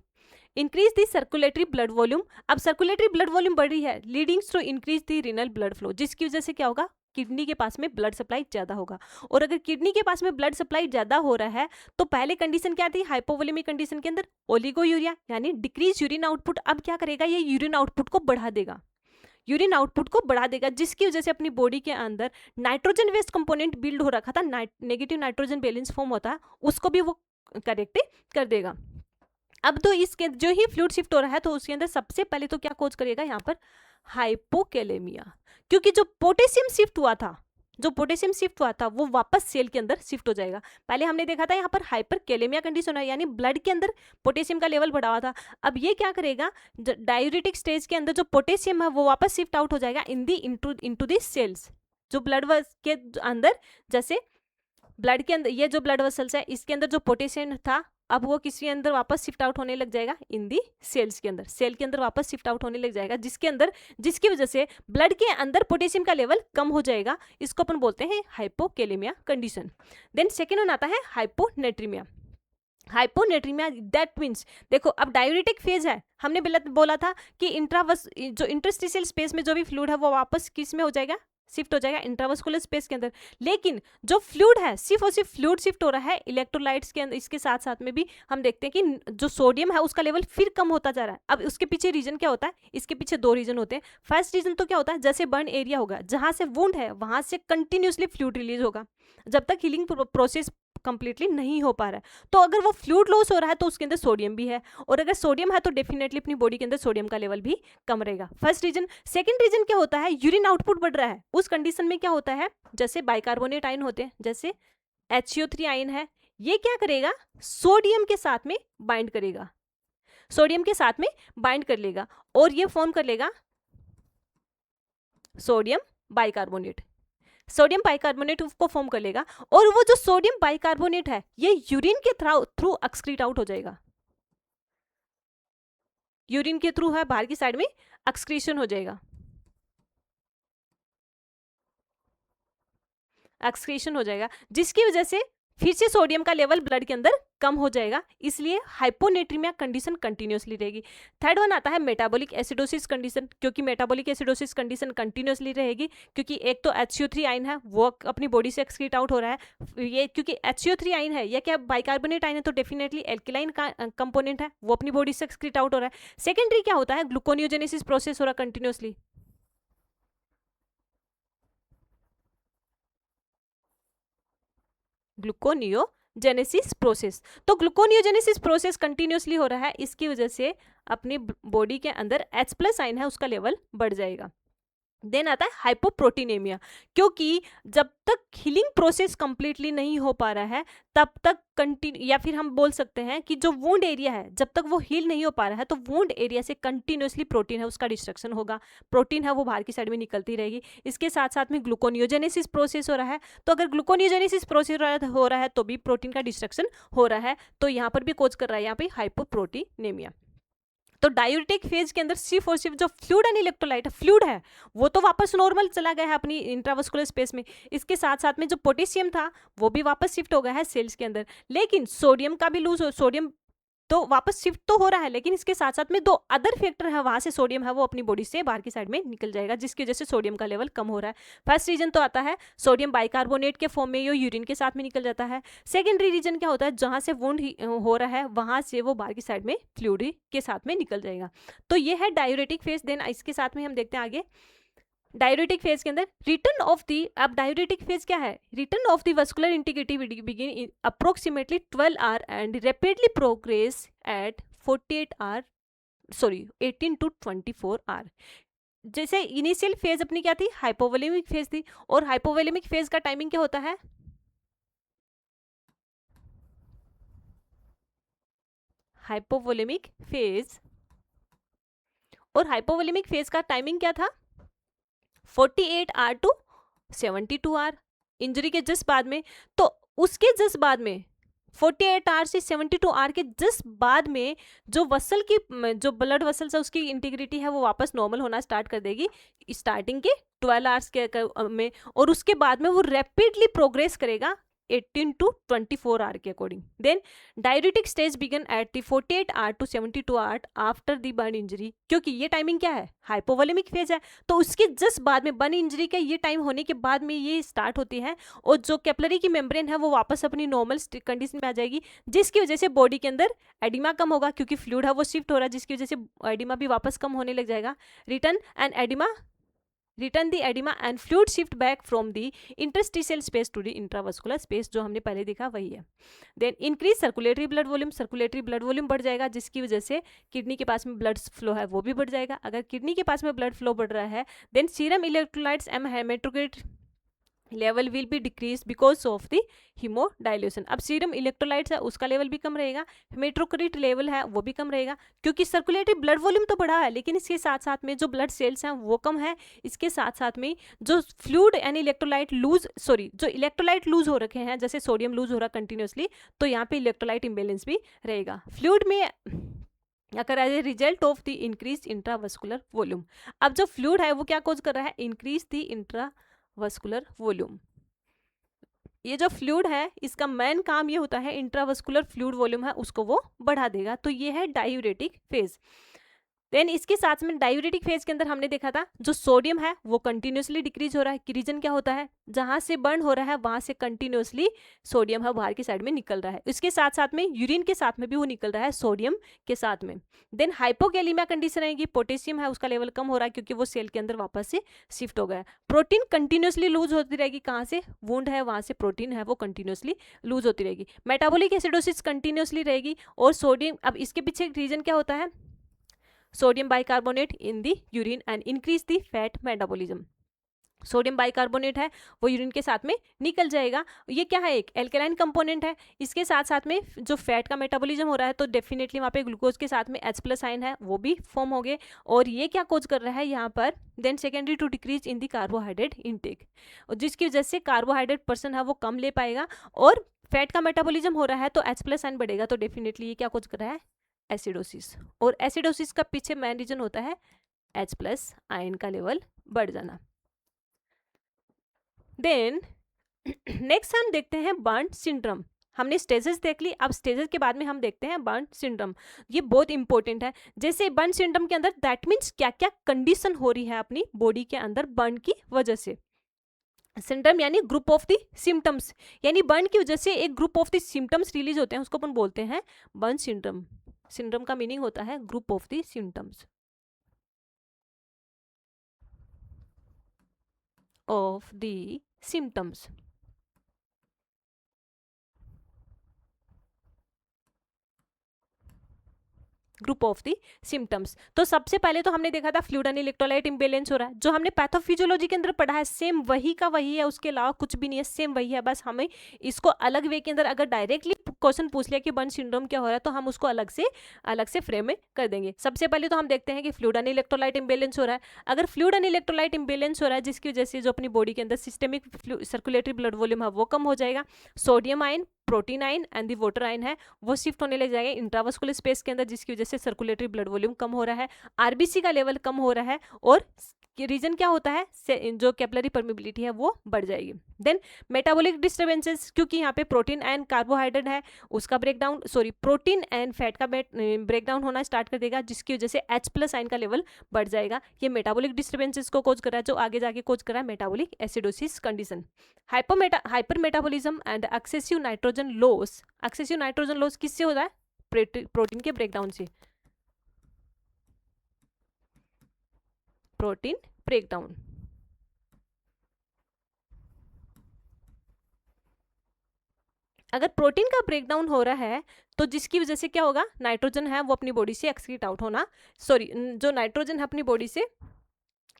Increase the circulatory blood volume, अब सर्कुलेटरी ब्लड वॉल्यूम बढ़ रही है, leading to increase the renal blood flow, जिसकी वजह से क्या होगा, किडनी के पास में ब्लड सप्लाई ज्यादा होगा। और अगर किडनी के पास में ब्लड सप्लाई ज्यादा हो रहा है तो पहले कंडीशन क्या थी, हाइपोवोलेमिक कंडीशन के अंदर ओलिगोयूरिया यानी डिक्रीज यूरिन आउटपुट। अब क्या करेगा, ये यूरिन आउटपुट को बढ़ा देगा, यूरिन आउटपुट को बढ़ा देगा, जिसकी वजह से अपनी बॉडी के अंदर नाइट्रोजन वेस्ट कंपोनेंट बिल्ड हो रखा था, नेगेटिव नाइट्रोजन बैलेंस फॉर्म होता है, उसको भी वो करेक्ट कर देगा। अब तो इसके जो ही फ्लूइड शिफ्ट हो रहा है तो उसके अंदर सबसे पहले तो क्या कोज करेगा यहाँ पर, हाइपोकैलेमिया, क्योंकि जो पोटेशियम शिफ्ट हुआ था वो वापस सेल के अंदर शिफ्ट हो जाएगा। पहले हमने देखा था यहाँ पर हाइपरकैलेमिया कंडीशन है, यानी ब्लड के अंदर पोटेशियम का लेवल बढ़ा हुआ था। अब ये क्या करेगा, डायूरेटिक स्टेज के अंदर जो पोटेशियम है वो वापस शिफ्ट आउट हो जाएगा इनटू दी सेल्स, जो ब्लड के अंदर, जैसे ब्लड के अंदर ये जो ब्लड वेसल्स है इसके अंदर जो पोटेशियम था अब वो किसी अंदर वापस शिफ्ट आउट होने लग जाएगा इन दी सेल्स के अंदर, सेल के अंदर वापस शिफ्ट आउट होने लग जाएगा, जिसकी वजह से ब्लड के अंदर पोटेशियम का लेवल कम हो जाएगा। इसको अपन बोलते हैं hypokalaemia condition. Then second one आता है हाइपोनेट्रीमिया। हाइपोनेट्रीमिया दैट मीन्स, देखो अब डायूरेटिक फेज है, हमने बोला था कि जो इंटरस्टिशियल स्पेस में जो भी फ्लूइड है वो वापस किस में हो जाएगा, शिफ्ट हो जाएगा इंट्रावस्कुलर स्पेस के अंदर। लेकिन जो फ्लूइड है सिर्फ और सिर्फ फ्लूइड शिफ्ट हो रहा है इलेक्ट्रोलाइट्स के अंदर। इसके साथ साथ में भी हम देखते हैं कि जो सोडियम है उसका लेवल फिर कम होता जा रहा है। अब उसके पीछे रीजन क्या होता है, इसके पीछे दो रीजन होते हैं। फर्स्ट रीजन तो क्या होता है, जैसे बर्न एरिया होगा, जहां से वुंड है वहां से कंटिन्यूसली फ्लूइड रिलीज होगा जब तक हीलिंग प्रोसेस कंप्लीटली नहीं हो पा रहा है। तो अगर वो फ्लूइड लॉस हो रहा है तो उसके अंदर सोडियम भी है, और अगर सोडियम है तो डेफिनेटली अपनी बॉडी के अंदर सोडियम का लेवल भी कम रहेगा। First reason. सेकंड रीजन क्या होता है, यूरिन आउटपुट बढ़ रहा है। उस कंडीशन में क्या होता है, जैसे बाइकार्बोनेट आयन होते हैं, जैसे HCO3 आयन है, ये क्या करेगा, सोडियम के साथ में बाइंड करेगा, सोडियम के साथ में बाइंड कर लेगा और ये फॉर्म कर लेगा सोडियम बाइकार्बोनेट। सोडियम बाइकार्बोनेट को फॉर्म कर लेगा, और वो जो सोडियम बाइकार्बोनेट है ये यूरिन के थ्रू एक्सक्रीट आउट हो जाएगा, यूरिन के थ्रू है बाहर की साइड में एक्सक्रीशन हो जाएगा, एक्सक्रीशन हो जाएगा, जिसकी वजह से फिर से सोडियम का लेवल ब्लड के अंदर कम हो जाएगा। इसलिए हाइपोनेट्रीमिया कंडीशन कंटिन्यूसली रहेगी। थर्ड वन आता है मेटाबॉलिक एसिडोसिस कंडीशन, क्योंकि मेटाबॉलिक एसिडोसिस कंडीशन कंटिन्यूसली रहेगी, क्योंकि एक तो HCO3 आयन है वो अपनी बॉडी से एक्सक्रीट आउट हो रहा है, ये क्योंकि HCO3 आयन है या क्या बाइकार्बोनेट आयन है तो डेफिनेटली एल्किलाइन का कंपोनेंट है, वो अपनी बॉडी से एक्सक्रीट आउट हो रहा है। सेकेंडरी क्या होता है, ग्लूकोनियोजेनेसिस प्रोसेस हो रहा है कंटिन्यूसली, ग्लूकोनियोजेनेसिस प्रोसेस। तो ग्लूकोनियोजेनेसिस प्रोसेस कंटिन्यूसली हो रहा है, इसकी वजह से अपनी बॉडी के अंदर H+ आयन है उसका लेवल बढ़ जाएगा। देन आता है हाइपोप्रोटीनेमिया, क्योंकि जब तक हीलिंग प्रोसेस कंप्लीटली नहीं हो पा रहा है तब तक कंटिन्यू, या फिर हम बोल सकते हैं कि जो वुंड एरिया है जब तक वो हील नहीं हो पा रहा है तो वुंड एरिया से कंटिन्यूसली प्रोटीन है उसका डिस्ट्रक्शन होगा, प्रोटीन है वो बाहर की साइड में निकलती रहेगी। इसके साथ साथ में ग्लूकोनियोजेनेसिस प्रोसेस हो रहा है, तो अगर ग्लूकोनियोजेनेसिस प्रोसेस हो रहा है तो भी प्रोटीन का डिस्ट्रक्शन हो रहा है, तो यहाँ पर भी कोज कर रहा है यहाँ पे हाइपोप्रोटीनेमिया। तो डायूरेटिक फेज के अंदर सिर्फ और सिर्फ जो फ्लूइड एंड इलेक्ट्रोलाइट फ्लूइड है वो तो वापस नॉर्मल चला गया है अपनी इंट्रावस्कुलर स्पेस में, इसके साथ साथ में जो पोटेशियम था वो भी वापस शिफ्ट हो गया है सेल्स के अंदर, लेकिन सोडियम का भी सोडियम तो वापस शिफ्ट तो हो रहा है, लेकिन इसके साथ साथ में दो अदर फैक्टर है वहां से सोडियम है वो अपनी बॉडी से बाहर की साइड में निकल जाएगा, जिसकी वजह से सोडियम का लेवल कम हो रहा है। फर्स्ट रीजन तो आता है सोडियम बाइकार्बोनेट के फॉर्म में ये यूरिन के साथ में निकल जाता है। सेकेंडरी रीजन क्या होता है, जहां से वुंड हो रहा है वहां से वो बाहर की साइड में फ्लूइड के साथ में निकल जाएगा। तो ये है डायूरेटिक फेज। देन इसके साथ में हम देखते हैं आगे डायूरेटिक फेज के अंदर रिटर्न ऑफ दी, अब डायूरेटिक फेज क्या है, return of the vascular integrity begin in approximately 12 hour and rapidly progress at 18 to 24 hour. जैसे इनिशियल फेज अपनी क्या थी, हाइपोवोलेमिक फेज थी, और हाइपोवोलेमिक फेज का टाइमिंग क्या होता है, हाइपोवोलेमिक फेज, और हाइपोवोलेमिक फेज का टाइमिंग क्या था 48 आवर टू 72 आवर इंजरी के जस्ट बाद में। तो उसके जस्ट बाद में 48 आवर से 72 आवर के जस्ट बाद में जो वसल की जो ब्लड वसल्स है उसकी इंटीग्रिटी है वो वापस नॉर्मल होना स्टार्ट कर देगी स्टार्टिंग के 12 आवर्स के में, और उसके बाद में वो रैपिडली प्रोग्रेस करेगा 18 to 24 आवर के according. Then diuretic stage began at the 48 hour to 72 hour after the burn injury, क्योंकि ये टाइमिंग क्या है, हाइपोवोलेमिक फेज है, तो उसके जस्ट बाद में बर्न इंजरी का ये टाइम होने के बाद में ये स्टार्ट होती है, और जो कैपिलरी की मेम्ब्रेन है वो वापस अपनी नॉर्मल कंडीशन में आ जाएगी, जिसकी वजह से बॉडी के अंदर एडिमा कम होगा, क्योंकि फ्लूइड है वो शिफ्ट हो रहा है, जिसकी वजह से एडिमा भी वापस कम होने लग जाएगा। Return the oedema and fluid shift back from the interstitial space to the intravascular space, जो हमने पहले देखा वही है। Then increase circulatory blood volume, circulatory blood volume बढ़ जाएगा, जिसकी वजह से किडनी के पास में ब्लड फ्लो है वो भी बढ़ जाएगा। अगर किडनी के पास में ब्लड फ्लो बढ़ रहा है then serum electrolytes and hematocrit level will be decrease because of the hemodilution. अब सीरम इलेक्ट्रोलाइट्स है उसका लेवल भी कम रहेगा, हेमेटोक्रिट लेवल है वो भी कम रहेगा, क्योंकि सर्कुलेटरी ब्लड वॉल्यूम तो बढ़ा है लेकिन इसके साथ साथ में जो ब्लड सेल्स हैं वो कम है। इसके साथ साथ में जो फ्लूइड एंड इलेक्ट्रोलाइट लूज जो इलेक्ट्रोलाइट लूज हो रखे हैं, जैसे सोडियम लूज हो रहा कंटिन्यूसली, तो यहाँ पे इलेक्ट्रोलाइट इम्बेलेंस भी रहेगा फ्लूइड में अगर as a result of the increase intravascular volume. अब जो फ्लूइड है वो क्या कॉज कर रहा है, इंक्रीज द इंट्रावस्कुलर वॉल्यूम। ये जो फ्लूइड है इसका मेन काम ये होता है, इंट्रावस्कुलर फ्लूइड वॉल्यूम है उसको वो बढ़ा देगा, तो ये है डायूरेटिक फेज। देन इसके साथ में डायूरेटिक फेज के अंदर हमने देखा था जो सोडियम है वो कंटिन्यूसली डिक्रीज हो रहा है, कि रीजन क्या होता है, जहां से बर्न हो रहा है वहां से कंटिन्यूसली सोडियम है बाहर की साइड में निकल रहा है। इसके साथ साथ में यूरिन के साथ में भी वो निकल रहा है सोडियम के साथ में। देन हाइपोकैलिमिया कंडीशन रहेगी, पोटेशियम है उसका लेवल कम हो रहा है क्योंकि वो सेल के अंदर वापस से शिफ्ट हो गया। प्रोटीन कंटिन्यूसली लूज होती रहेगी, कहाँ से, वुंड है वहां से प्रोटीन है वो कंटिन्यूसली लूज होती रहेगी। मेटाबॉलिक एसिडोसिस कंटिन्यूसली रहेगी, और सोडियम, अब इसके पीछे रीजन क्या होता है, sodium bicarbonate in the urine and increase the fat metabolism. Sodium bicarbonate है वो यूरिन के साथ में निकल जाएगा, ये क्या है, एक एल्केलाइन कंपोनेंट है। इसके साथ साथ में जो फैट का मेटाबॉलिज्म हो रहा है तो डेफिनेटली वहाँ पे ग्लूकोज के साथ में H+ आयन है वो भी फॉर्म हो गए, और ये क्या कोज कर रहा है यहाँ पर, then secondary to decrease in the carbohydrate intake, जिसकी वजह से कार्बोहाइड्रेट पर्सन है वो कम ले पाएगा, और फैट का मेटाबॉलिज्म हो रहा है तो H+ आयन बढ़ेगा, तो डेफिनेटली ये क्या कोज कर रहा है, एसिडोसिस। और एसिडोसिस का पीछे मेन रीजन होता है H+ आयन का लेवल बढ़ जाना। देन नेक्स्ट हम देखते हैं बर्न सिंड्रोम। हमने स्टेजेस देख ली, अब स्टेजेस के बाद में हम देखते हैं बर्न सिंड्रोम। ये बहुत इंपॉर्टेंट है। जैसे बर्न सिंड्रोम के अंदर दैट मीन्स क्या क्या कंडीशन हो रही है अपनी बॉडी के अंदर बर्न की वजह से। सिंड्रोम यानी ग्रुप ऑफ द सिम्टम्स, यानी बर्न की वजह से एक group of the symptoms release होते हैं, उसको अपन बोलते हैं बर्न सिंड्रोम। सिंड्रोम का मीनिंग होता है group of the symptoms of the symptoms। Group of the symptoms. तो सबसे पहले तो हमने देखा था फ्लूइड एंड इलेक्ट्रोलाइट इम्बेलेंस हो रहा है, जो हमने पैथोफिजियोलॉजी के अंदर पढ़ा है सेम वही का वही है, उसके अलावा कुछ भी नहीं है, सेम वही है, बस हमें इसको अलग वे के अंदर अगर डायरेक्टली क्वेश्चन पूछ लिया कि बर्न सिंड्रोम क्या हो रहा है तो हम उसको अलग से फ्रेम में कर देंगे। सबसे पहले तो हम देखते हैं कि फ्लूइड एंड इलेक्ट्रोलाइट इम्बेलेंस हो रहा है। अगर फ्लूइड एंड इलेक्ट्रोलाइट इम्बेलेंस हो रहा है जिसकी वजह से जो अपनी बॉडी के अंदर सिस्टेमिक सर्कुलेटरी ब्लड वॉल्यूम है वो कम हो जाएगा, sodium ion, protein ion and the water ion है वो शिफ्ट होने लग जाएगा इंट्रावस्कुलर स्पेस के अंदर, जिसकी वजह से सर्कुलेटरी ब्लड वॉल्यूम कम हो रहा है, आरबीसी का लेवल कम हो रहा है, और रीजन क्या होता है, जो कैपिलरी परमिबिलिटी है वो बढ़ जाएगी। देन मेटाबॉलिक डिस्टर्बेंसेस, क्योंकि यहाँ पे प्रोटीन एंड कार्बोहाइड्रेट है उसका ब्रेकडाउन, प्रोटीन एंड फैट का ब्रेकडाउन होना स्टार्ट कर देगा, जिसकी वजह से H+ आयन का लेवल बढ़ जाएगा। ये मेटाबॉलिक डिस्टर्बेंसेस को कोज कर रहा है, जो आगे जाके कोज कर रहा है metabolic acidosis condition. Hyper metabolism and excessive nitrogen loss. Excessive nitrogen loss किससे होता है, प्रोटीन के ब्रेकडाउन से, प्रोटीन ब्रेकडाउन। अगर प्रोटीन का ब्रेकडाउन हो रहा है तो जिसकी वजह से क्या होगा, नाइट्रोजन है वो अपनी बॉडी से एक्सक्रीट आउट होना, जो नाइट्रोजन है अपनी बॉडी से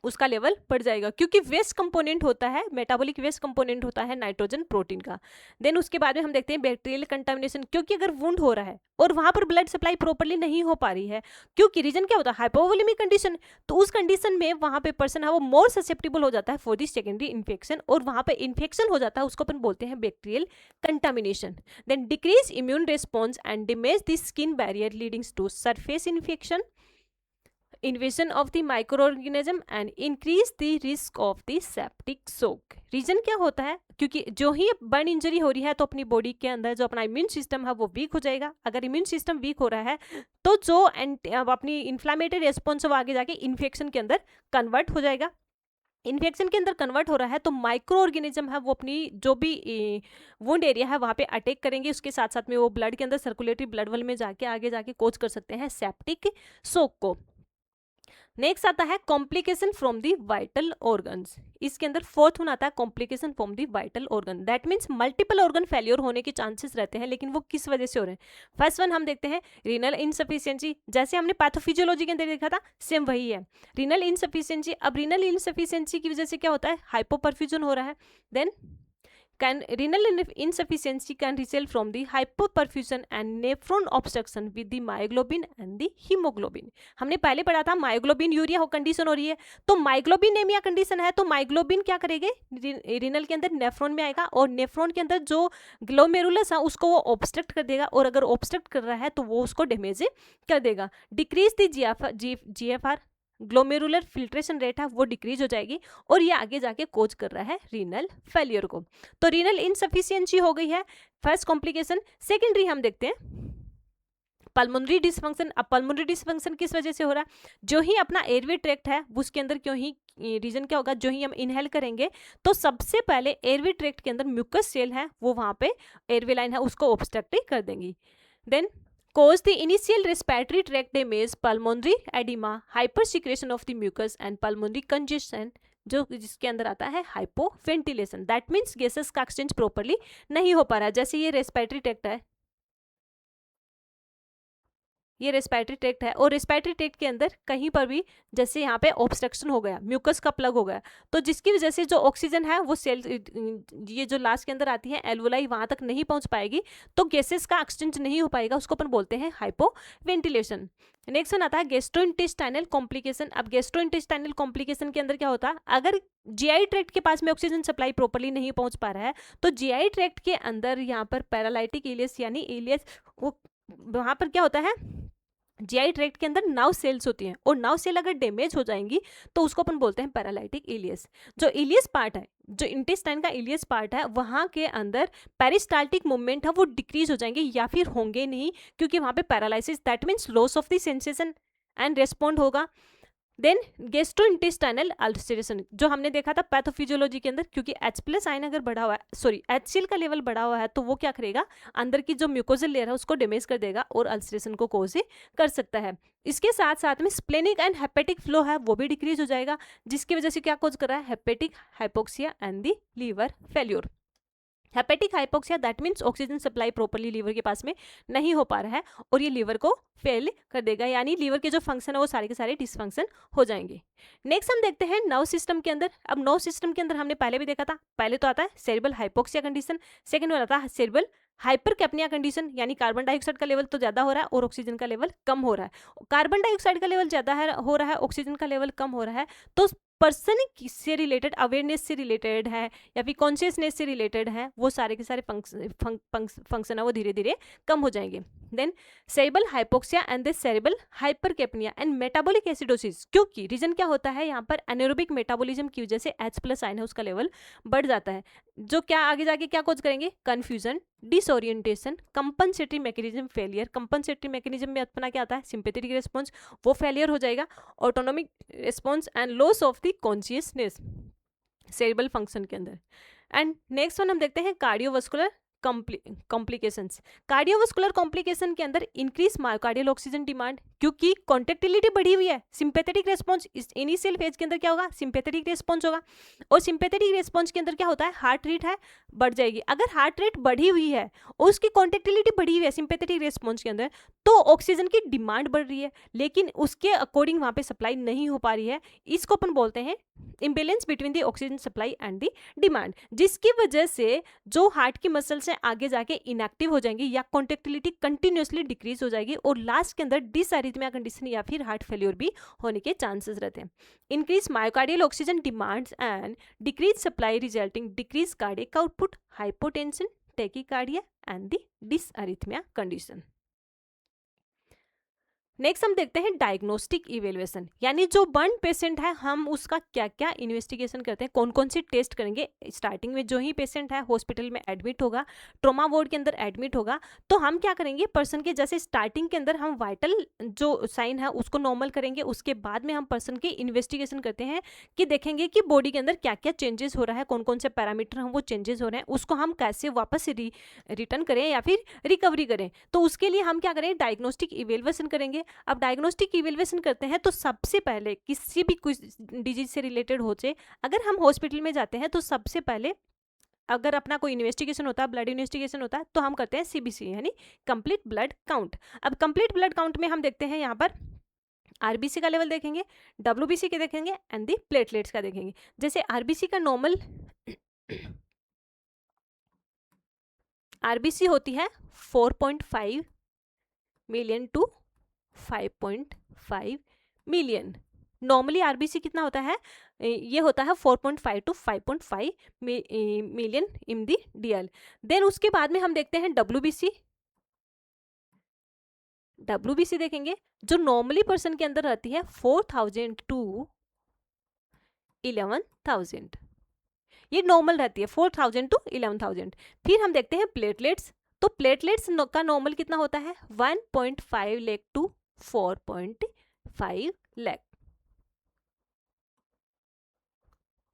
उसका लेवल बढ़ जाएगा, क्योंकि वेस्ट कंपोनेंट होता है, मेटाबॉलिक वेस्ट कंपोनेंट होता है नाइट्रोजन प्रोटीन का। देन उसके बाद में हम देखते हैं बैक्टीरियल कंटामिनेशन, क्योंकि अगर वुंड हो रहा है और वहां पर ब्लड सप्लाई प्रॉपर्ली नहीं हो पा रही है, क्योंकि रीजन क्या होता है, हाइपोवोलेमिक कंडीशन, तो उस कंडीशन में वहां पे पर्सन है वो मोर ससेप्टेबल हो जाता है फॉर दी सेकेंडरी इन्फेक्शन, और वहां पे इन्फेक्शन हो जाता है, उसको अपन बोलते हैं bacterial contamination. Then decrease immune response and damage the skin barrier leading to surface infection, invasion of the microorganism and increase the risk of the septic shock। Reason क्या होता है, क्योंकि जो ही बर्न इंजरी हो रही है तो अपनी बॉडी के अंदर जो अपना इम्यून सिस्टम है वो वीक हो जाएगा। अगर इम्यून सिस्टम वीक हो रहा है तो जो अपनी इन्फ्लामेटरी रेस्पॉन्स वो आगे जाके इन्फेक्शन के अंदर कन्वर्ट हो जाएगा। इन्फेक्शन के अंदर कन्वर्ट हो रहा है तो माइक्रो ऑर्गेनिज्म है वो अपनी जो भी वुंड एरिया है वहाँ पे अटैक करेंगे, उसके साथ साथ में वो ब्लड के अंदर सर्कुलेटरी ब्लड वेल में जाके आगे जाके कोज कर सकते हैं सेप्टिक शॉक को। नेक्स्ट आता है complication from the vital organs. इसके अंदर फोर्थ वन आता है complication from the vital organ. That means multiple organ failure होने के चांसेस रहते हैं, लेकिन वो किस वजह से हो रहे हैं। फर्स्ट वन हम देखते हैं रीनल इनसफिशियंसी, जैसे हमने पैथोफिजियोलॉजी के अंदर देखा था सेम वही है, रीनल इनसफिशियंसी। अब रीनल इनसफिशियंसी की वजह से क्या होता है, हाइपोपरफ्यूजन हो रहा है। Then renal insufficiency can result from the hypoperfusion and nephron obstruction with the myoglobin and the hemoglobin। हमने पहले पढ़ा था मायोग्लोबिन यूरिया हो कंडीशन हो रही है, तो माइग्लोबिनेमिया कंडीशन है, तो माइग्लोबिन क्या करेंगे, रीनल के अंदर नेफ्रॉन में आएगा और नेफ्रॉन के अंदर जो ग्लोमेरुलस है उसको वो ऑब्स्ट्रक्ट कर देगा, और अगर ऑब्स्ट्रक्ट कर रहा है तो वो उसको डैमेज कर देगा। Decrease the GFR glomerular filtration rate है वो डिक्रीज हो जाएगी, और ये आगे जाके कोज कर रहा है रीनल फेलियर को। तो रीनल इनसफिशियंसी हो गई है फर्स्ट कॉम्प्लिकेशन। सेकेंडरी हम देखते हैं पल्मोनरी डिसफंक्शन। अब पल्मोनरी डिसफंक्शन किस वजह से हो रहा है, जो ही अपना एयरवे ट्रैक्ट है उसके अंदर क्यों ही रीजन क्या होगा, जो ही हम इनहेल करेंगे तो सबसे पहले एयरवे ट्रैक्ट के अंदर म्यूकस सेल है वो वहां पे एयरवे लाइन है उसको ऑब्स्ट्रक्ट करेंगी। Then cause the initial respiratory tract damage, pulmonary edema, hypersecretion of the mucus and pulmonary congestion, जो जिसके अंदर आता है हाइपोवेंटिलेशन। दैट मीन्स गैसेस का एक्सचेंज प्रॉपरली नहीं हो पा रहा है। जैसे ये रेस्पिरेटरी ट्रैक्ट है, ये रेस्पिरेटरी ट्रैक्ट है, और रेस्पिरेटरी ट्रैक्ट के अंदर कहीं पर भी जैसे यहाँ पे ऑब्स्ट्रक्शन हो गया, म्यूकस का प्लग हो गया, तो जिसकी वजह से जो ऑक्सीजन है वो सेल ये जो लास्ट के अंदर आती है एल्वोलाई वहां तक नहीं पहुंच पाएगी, तो गैसेस का एक्सचेंज नहीं हो पाएगा, उसको अपन बोलते हैं हाइपोवेंटिलेशन। नेक्स्ट वन आता है गैस्ट्रोइंटेस्टाइनल कॉम्प्लिकेशन। अब गैस्ट्रोइंटेस्टाइनल कॉम्प्लिकेशन के अंदर क्या होता है, अगर जीआई ट्रैक्ट के पास में ऑक्सीजन सप्लाई प्रॉपरली नहीं पहुंच पा रहा है तो जीआई ट्रैक्ट के अंदर यहाँ पर पैरालाइटिक इलियस यानी इलियस वो वहां पर क्या होता है, जीआई ट्रैक्ट के अंदर नर्व सेल्स होती हैं, और नर्व सेल अगर डैमेज हो जाएंगी तो उसको अपन बोलते हैं पैरालाइटिक इलियस। जो इलियस पार्ट है, जो इंटेस्टाइन का इलियस पार्ट है, वहां के अंदर पेरिस्टाल्टिक मूवमेंट है वो डिक्रीज हो जाएंगे या फिर होंगे नहीं, क्योंकि वहां पे paralysis that means loss of the sensation and respond होगा। देन गैस्ट्रोइंटेस्टाइनल अल्सरेशन जो हमने देखा था पैथोफिजियोलॉजी के अंदर, क्योंकि H+ आयन अगर बढ़ा हुआ है, सॉरी HCl का लेवल बढ़ा हुआ है, तो वो क्या करेगा, अंदर की जो म्यूकोजल लेयर है उसको डैमेज कर देगा और अल्सरेशन को कोज कर सकता है। इसके साथ साथ में स्प्लेनिक एंड हेपेटिक फ्लो है वो भी डिक्रीज हो जाएगा, जिसकी वजह से क्या कोज कर रहा है, hepatic hypoxia and the liver failure. Hepatic hypoxia that means oxygen supply properly liver के पास में नहीं हो पा रहा है और ये लीवर को फेल कर देगा, यानी लीवर के जो फंक्शन है वो सारे के सारे डिसफंक्शन हो जाएंगे। नेक्स्ट हम देखते हैं नर्व सिस्टम के अंदर। अब नर्व सिस्टम के अंदर हमने पहले भी देखा था, पहले तो आता है सेरेब्रल हाइपोक्सिया कंडीशन, सेकंड में आता है सेरेब्रल हाइपरकैप्निया कंडीशन, यानी कार्बन डाइऑक्साइड का लेवल तो ज्यादा हो रहा है और ऑक्सीजन का लेवल कम हो रहा है। कार्बन डाइऑक्साइड का लेवल ज्यादा हो रहा है, ऑक्सीजन का लेवल कम हो रहा है, तो पर्सन किससे रिलेटेड, अवेयरनेस से रिलेटेड है या फिर कॉन्शियसनेस से रिलेटेड है, वो सारे के सारे फंक्शन है वो धीरे धीरे कम हो जाएंगे। Then cerebral hypoxia and the cerebral hypercapnia and metabolic acidosis, क्योंकि रीजन क्या होता है यहाँ पर एनारोबिक मेटाबॉलिज्म की वजह से H+ आयन है उसका लेवल बढ़ जाता है, जो क्या आगे जाके क्या कोज करेंगे, confusion, disorientation, compensatory mechanism failure. Compensatory mechanism में अपना क्या आता है, सिंपैथेटिक रिस्पॉन्स, वो फेलियर हो जाएगा, autonomic response and loss of the consciousness cerebral function के अंदर। एंड नेक्स्ट वन हम देखते हैं कार्डियोवास्कुलर कॉम्प्लिकेशंस। कार्डियोवास्कुलर कॉम्प्लिकेशन के अंदर इंक्रीज मायोकार्डियल ऑक्सीजन डिमांड, क्योंकि कॉन्ट्रेक्टिलिटी बढ़ी हुई है, सिंपैथेटिक रिस्पॉन्स इस इनिशियल फेज के अंदर क्या होगा, सिंपैथेटिक रिस्पॉन्स होगा, और सिंपैथेटिक रिस्पॉन्स के अंदर क्या होता है, हार्ट रेट है बढ़ जाएगी। अगर हार्ट रेट बढ़ी हुई है और उसकी कॉन्ट्रेक्टिलिटी बढ़ी हुई है सिंपैथेटिक रिस्पॉन्स के अंदर, तो ऑक्सीजन की डिमांड बढ़ रही है, लेकिन उसके अकॉर्डिंग वहां पे सप्लाई नहीं हो पा रही है। इसको अपन बोलते हैं imbalance between the oxygen supply and the demand, जिसकी वजह से जो हार्ट की मसल्स हैं आगे जाके इनएक्टिव हो जाएंगी या कॉन्ट्रेक्टिलिटी कंटिन्यूअसली डिक्रीज हो जाएगी, और लास्ट के अंदर डिसअरिथमिया कंडीशन या फिर हार्ट फेल्योर भी होने के चांसेस रहते हैं। Increase myocardial oxygen demands and decrease supply resulting decrease cardiac output, hypotension, tachycardia and the dysarrhythmia condition. Next हम देखते हैं डायग्नोस्टिक इवेल्युएशन, यानी जो बर्न पेशेंट है हम उसका क्या क्या इन्वेस्टिगेशन करते हैं, कौन कौन से टेस्ट करेंगे। स्टार्टिंग में जो ही पेशेंट है हॉस्पिटल में एडमिट होगा, ट्रॉमा वार्ड के अंदर एडमिट होगा, तो हम क्या करेंगे, पर्सन के जैसे स्टार्टिंग के अंदर हम वाइटल जो साइन है उसको नॉर्मल करेंगे, उसके बाद में हम पर्सन की इन्वेस्टिगेशन करते हैं कि देखेंगे कि बॉडी के अंदर क्या क्या चेंजेस हो रहा है, कौन कौन से पैरामीटर हैं वो चेंजेस हो रहे हैं, उसको हम कैसे वापस रिटर्न करें या फिर रिकवरी करें। तो उसके लिए हम क्या करें, डायग्नोस्टिक इवेल्युएशन करेंगे। अब डायग्नोस्टिक इवेल्युएशन करते हैं तो सबसे पहले किसी भी कुछ डिजीज से रिलेटेड हो जाए, अगर हम हॉस्पिटल में जाते हैं तो सबसे पहले अगर अपना कोई इन्वेस्टिगेशन होता है, ब्लड इन्वेस्टिगेशन होता है, तो हम करते हैं सीबीसी यानी कंप्लीट ब्लड काउंट। अब कंप्लीट ब्लड काउंट में हम देखते हैं यहाँ पर आरबीसी का लेवल देखेंगे, डब्ल्यूबीसी के देखेंगे एंड दी प्लेटलेट्स का देखेंगे। जैसे आरबीसी का नॉर्मल आरबीसी होती है 4.5 million to 5.5 million. Normally RBC कितना होता है, ये होता है 4.5 to 5.5 million in the DL. देन उसके बाद में हम देखते हैं डब्ल्यूबीसी। डब्ल्यूबीसी देखेंगे जो नॉर्मली पर्सन के अंदर रहती है 4,000 टू 11,000, ये नॉर्मल रहती है 4,000 टू 11,000। फिर हम देखते हैं प्लेटलेट्स, तो प्लेटलेट्स का नॉर्मल कितना होता है 1.5 लाख टू 4.5 लाख।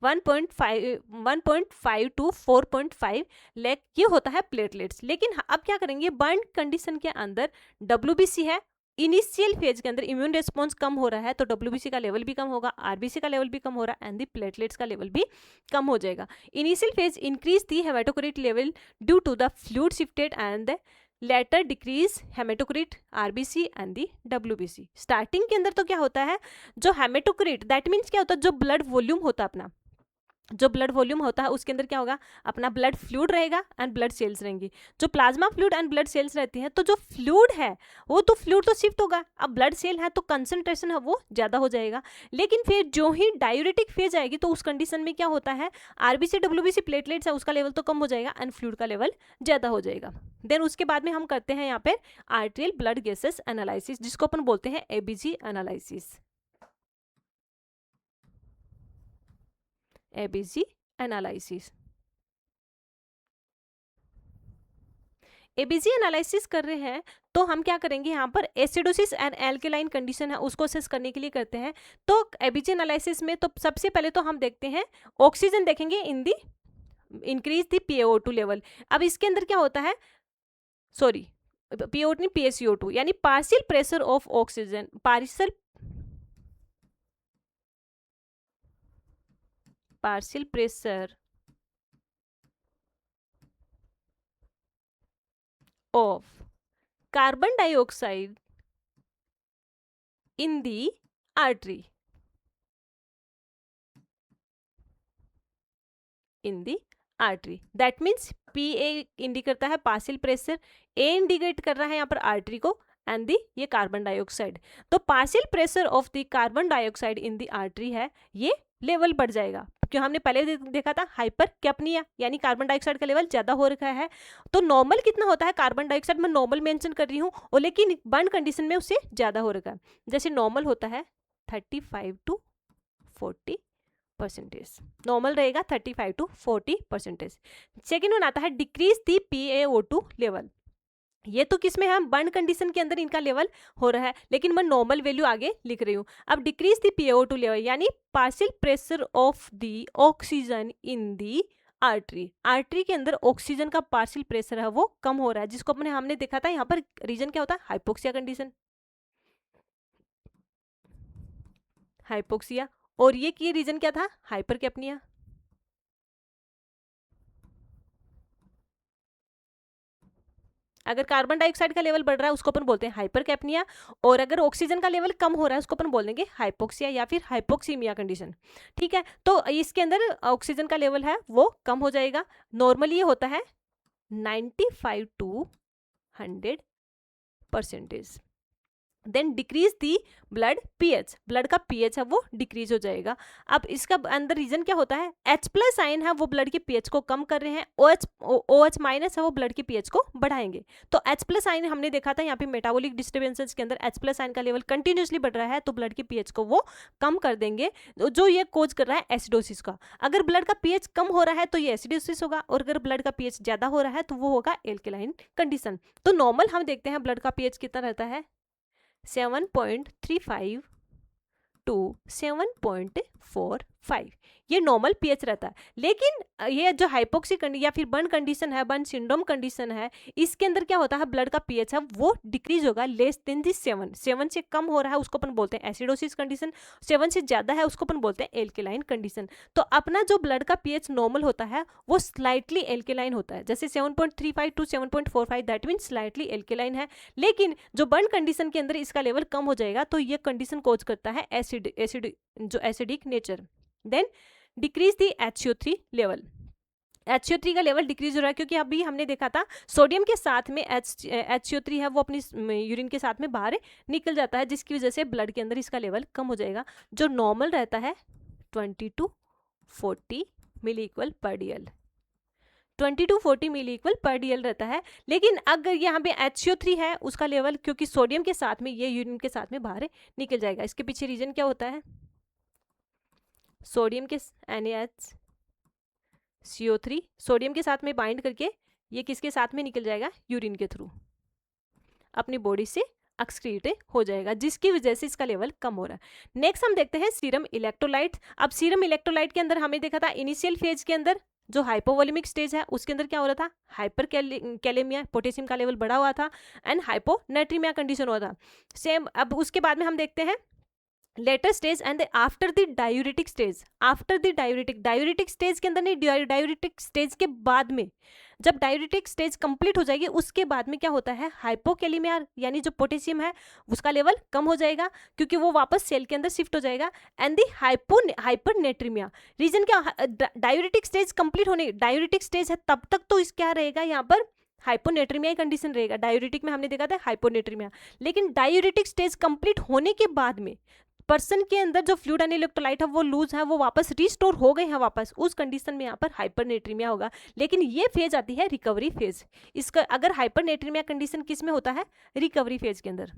1.5 टू 4.5 लाख ये होता है प्लेटलेट्स। लेकिन अब क्या करेंगे, बर्न कंडीशन के अंदर डब्ल्यूबीसी है, इनिशियल फेज के अंदर इम्यून रिस्पॉन्स कम हो रहा है तो डब्ल्यूबीसी का लेवल भी कम होगा, आरबीसी का लेवल भी कम हो रहा है एंड दी प्लेटलेट्स का लेवल भी कम हो जाएगा। Initial phase increase the haematocrit level due to the fluid shifted and the later decrease haematocrit RBC and the WBC. Starting के अंदर तो क्या होता है, जो हेमाटोक्रिट दैट मीन्स क्या होता है, जो ब्लड वॉल्यूम होता है अपना, जो ब्लड वॉल्यूम होता है उसके अंदर क्या होगा, अपना ब्लड फ्लूइड रहेगा एंड ब्लड सेल्स रहेंगी। जो plasma fluid and blood cells रहती हैं तो जो फ्लूइड है वो तो फ्लूइड तो शिफ्ट होगा, अब ब्लड सेल है तो कंसंट्रेशन है वो ज़्यादा हो जाएगा। लेकिन फिर जो ही डायूरेटिक फेज आएगी तो उस कंडीशन में क्या होता है, आरबीसी डब्ल्यूबीसी प्लेटलेट्स है उसका लेवल तो कम हो जाएगा एंड फ्लूइड का लेवल ज़्यादा हो जाएगा। देन उसके बाद में हम करते हैं यहाँ पे आर्टेरियल ब्लड गैसेस एनालिसिस, जिसको अपन बोलते हैं ABG analysis. ABG analysis, ABG analysis कर रहे हैं तो हम क्या करेंगे, यहाँ पर एसिडोसिस एंड एल्केलाइन कंडीशन है उसको असेस करने के लिए करते हैं। तो एबीजी एनालिसिस में तो सबसे पहले तो हम देखते हैं ऑक्सीजन देखेंगे इन दी इंक्रीज दी PaO2 लेवल। अब इसके अंदर क्या होता है, सॉरी PaO2 नहीं PaCO2 यानी partial pressure of oxygen, partial pressure of carbon dioxide in the artery, in the artery that means PA indicate करता है पार्शियल प्रेशर, A इंडिकेट कर रहा है यहाँ पर आर्टरी को एंड दी ये कार्बन डाइऑक्साइड। तो partial pressure of the carbon dioxide in the artery है, ये लेवल बढ़ जाएगा क्यों, हमने पहले देखा था हाइपर कैप्निया यानी कार्बन डाइऑक्साइड का लेवल ज्यादा हो रखा है। तो नॉर्मल कितना होता है, कार्बन डाइऑक्साइड मैं नॉर्मल मेंशन कर रही हूँ और लेकिन बर्न कंडीशन में उससे ज्यादा हो रखा है। जैसे नॉर्मल होता है 35 टू 40%, नॉर्मल रहेगा 35 टू 40%। सेकेंड वन आता है डिक्रीज दी PaO2 लेवल, ये तो किसमें हम बर्न कंडीशन के अंदर इनका लेवल हो रहा है लेकिन मैं नॉर्मल वैल्यू आगे लिख रही हूँ। अब डिक्रीज दी PaO2 लेवल यानी partial pressure of the oxygen in the artery, artery के अंदर ऑक्सीजन का पार्शियल प्रेशर है वो कम हो रहा है, जिसको हमने देखा था यहाँ पर रीजन क्या होता है, हाइपोक्सिया कंडीशन, हाइपोक्सिया, और ये की रीजन क्या था, हाइपरकैप्निया। अगर कार्बन डाइऑक्साइड का लेवल बढ़ रहा है उसको अपन बोलते हैं हाइपरकैप्निया, और अगर ऑक्सीजन का लेवल कम हो रहा है उसको अपन बोल देंगे हाइपोक्सिया या फिर हाइपोक्सीमिया कंडीशन। ठीक है, तो इसके अंदर ऑक्सीजन का लेवल है वो कम हो जाएगा। नॉर्मली ये होता है 95 to 100%। Then decrease the blood pH, blood का पीएच है वो डिक्रीज हो जाएगा। अब इसका अंदर रीजन क्या होता है, H+ आयन है वो ब्लड के पीएच को कम कर रहे हैं, OH- है वो ब्लड के पीएच को बढ़ाएंगे। तो H+ आयन हमने देखा था यहाँ पे मेटाबॉलिक डिस्टर्बेंसेस के अंदर H+ आयन का लेवल कंटिन्यूसली बढ़ रहा है तो ब्लड के पीएच को वो कम कर देंगे, जो ये कोज कर रहा है एसिडोसिस का। अगर ब्लड का पीएच कम हो रहा है तो ये एसिडोसिस होगा, और अगर ब्लड का पीएच ज्यादा हो रहा है तो वो होगा एल्केलाइन कंडीशन। तो नॉर्मल हम देखते हैं ब्लड का पीएच कितना रहता है, 7.35 टू 7.45 5, ये नॉर्मल पीएच रहता है। लेकिन ये जो हाइपोक्सी या फिर बर्न कंडीशन है, बर्न सिंड्रोम कंडीशन है, इसके अंदर क्या होता है, ब्लड का पीएच है वो डिक्रीज होगा लेस देन दिस 7 से कम हो रहा है उसको अपन बोलते हैं एसिडोसिस कंडीशन, 7 से ज्यादा है उसको अपन बोलते हैं एल्केलाइन कंडीशन। तो अपना जो ब्लड का पीएच नॉर्मल होता है वो स्लाइटली एल्केलाइन होता है, जैसे 7.35 to 7.45 that mean slightly alkaline है। लेकिन जो बर्न कंडीशन के अंदर इसका लेवल कम हो जाएगा तो ये कंडीशन कोज करता है एसिड जो acidic nature. Then decrease the HCO3 level, HCO3 का लेवल डिक्रीज हो रहा है क्योंकि अभी हमने देखा था सोडियम के साथ में HCO3 है वो अपनी यूरिन के साथ में बाहर निकल जाता है, जिसकी वजह से ब्लड के अंदर इसका लेवल कम हो जाएगा। जो नॉर्मल रहता है 20 to 40 मिली इक्वल पर DL, 20 to 40 मिली इक्वल पर DL रहता है। लेकिन अगर यहाँ पे HCO3 है उसका लेवल क्योंकि सोडियम के साथ में ये यूरिन के साथ में बाहर निकल जाएगा। इसके पीछे रीजन क्या होता है, सोडियम के NaCO3 सोडियम के साथ में बाइंड करके ये किसके साथ में निकल जाएगा, यूरिन के थ्रू अपनी बॉडी से एक्सक्रीट हो जाएगा, जिसकी वजह से इसका लेवल कम हो रहा है। नेक्स्ट हम देखते हैं सीरम इलेक्ट्रोलाइट। अब सीरम इलेक्ट्रोलाइट के अंदर हमें देखा था इनिशियल फेज के अंदर जो हाइपोवोलेमिक स्टेज है उसके अंदर क्या हो रहा था, हाइपर कैलेमिया, पोटेशियम का लेवल बढ़ा हुआ था एंड हाइपोनेट्रीमिया कंडीशन हुआ था। सेम अब उसके बाद में हम देखते हैं later stage and after the diuretic stage. After the diuretic stage के अंदर नहीं, डायूरेटिक स्टेज के बाद में, जब डायूरेटिक स्टेज कंप्लीट हो जाएगी उसके बाद में क्या होता है, हाइपोकैलेमिया यानी जो पोटेशियम है उसका लेवल कम हो जाएगा क्योंकि वो वापस सेल के अंदर शिफ्ट हो जाएगा एंड दी हाइपरनेट्रीमिया। रीजन क्या, डायूरेटिक स्टेज कंप्लीट होने, डायूरेटिक स्टेज है तब तक तो इस क्या रहेगा यहाँ पर हाइपोनेट्रीमिया कंडीशन रहेगा। डायूरेटिक में हमने देखा था हाइपोनेट्रीमिया, लेकिन डायूरेटिक स्टेज कंप्लीट होने के बाद में पर्सन के अंदर जो फ्लूइड एंड इलेक्ट्रोलाइट है वो लूज है, वो वापस रिस्टोर हो गए हैं वापस, उस कंडीशन में यहाँ पर हाइपरनेट्रीमिया होगा। लेकिन ये फेज आती है रिकवरी फेज। इसका अगर हाइपरनेट्रीमिया कंडीशन किस में होता है, रिकवरी फेज के अंदर,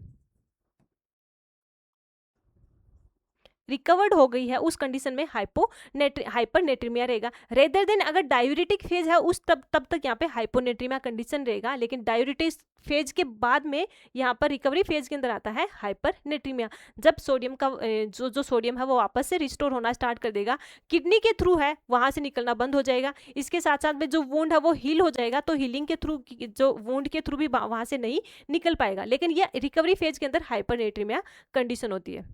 रिकवर्ड हो गई है उस कंडीशन में हाइपरनेट्रीमिया रहेगा। रेदर देन अगर डायूरेटिक फेज है उस तब तक यहाँ पे हाइपोनेट्रीमिया कंडीशन रहेगा, लेकिन डायूरेटिक फेज के बाद में यहाँ पर रिकवरी फेज के अंदर आता है हाइपरनेट्रीमिया। जब सोडियम का जो सोडियम है वो वापस से रिस्टोर होना स्टार्ट कर देगा, किडनी के थ्रू है वहां से निकलना बंद हो जाएगा। इसके साथ साथ में जो वुंड है वो हील हो जाएगा, तो हीलिंग के थ्रू जो वुंड के थ्रू भी वहां से नहीं निकल पाएगा, लेकिन यह रिकवरी फेज के अंदर हाइपरनेट्रीमिया कंडीशन होती है।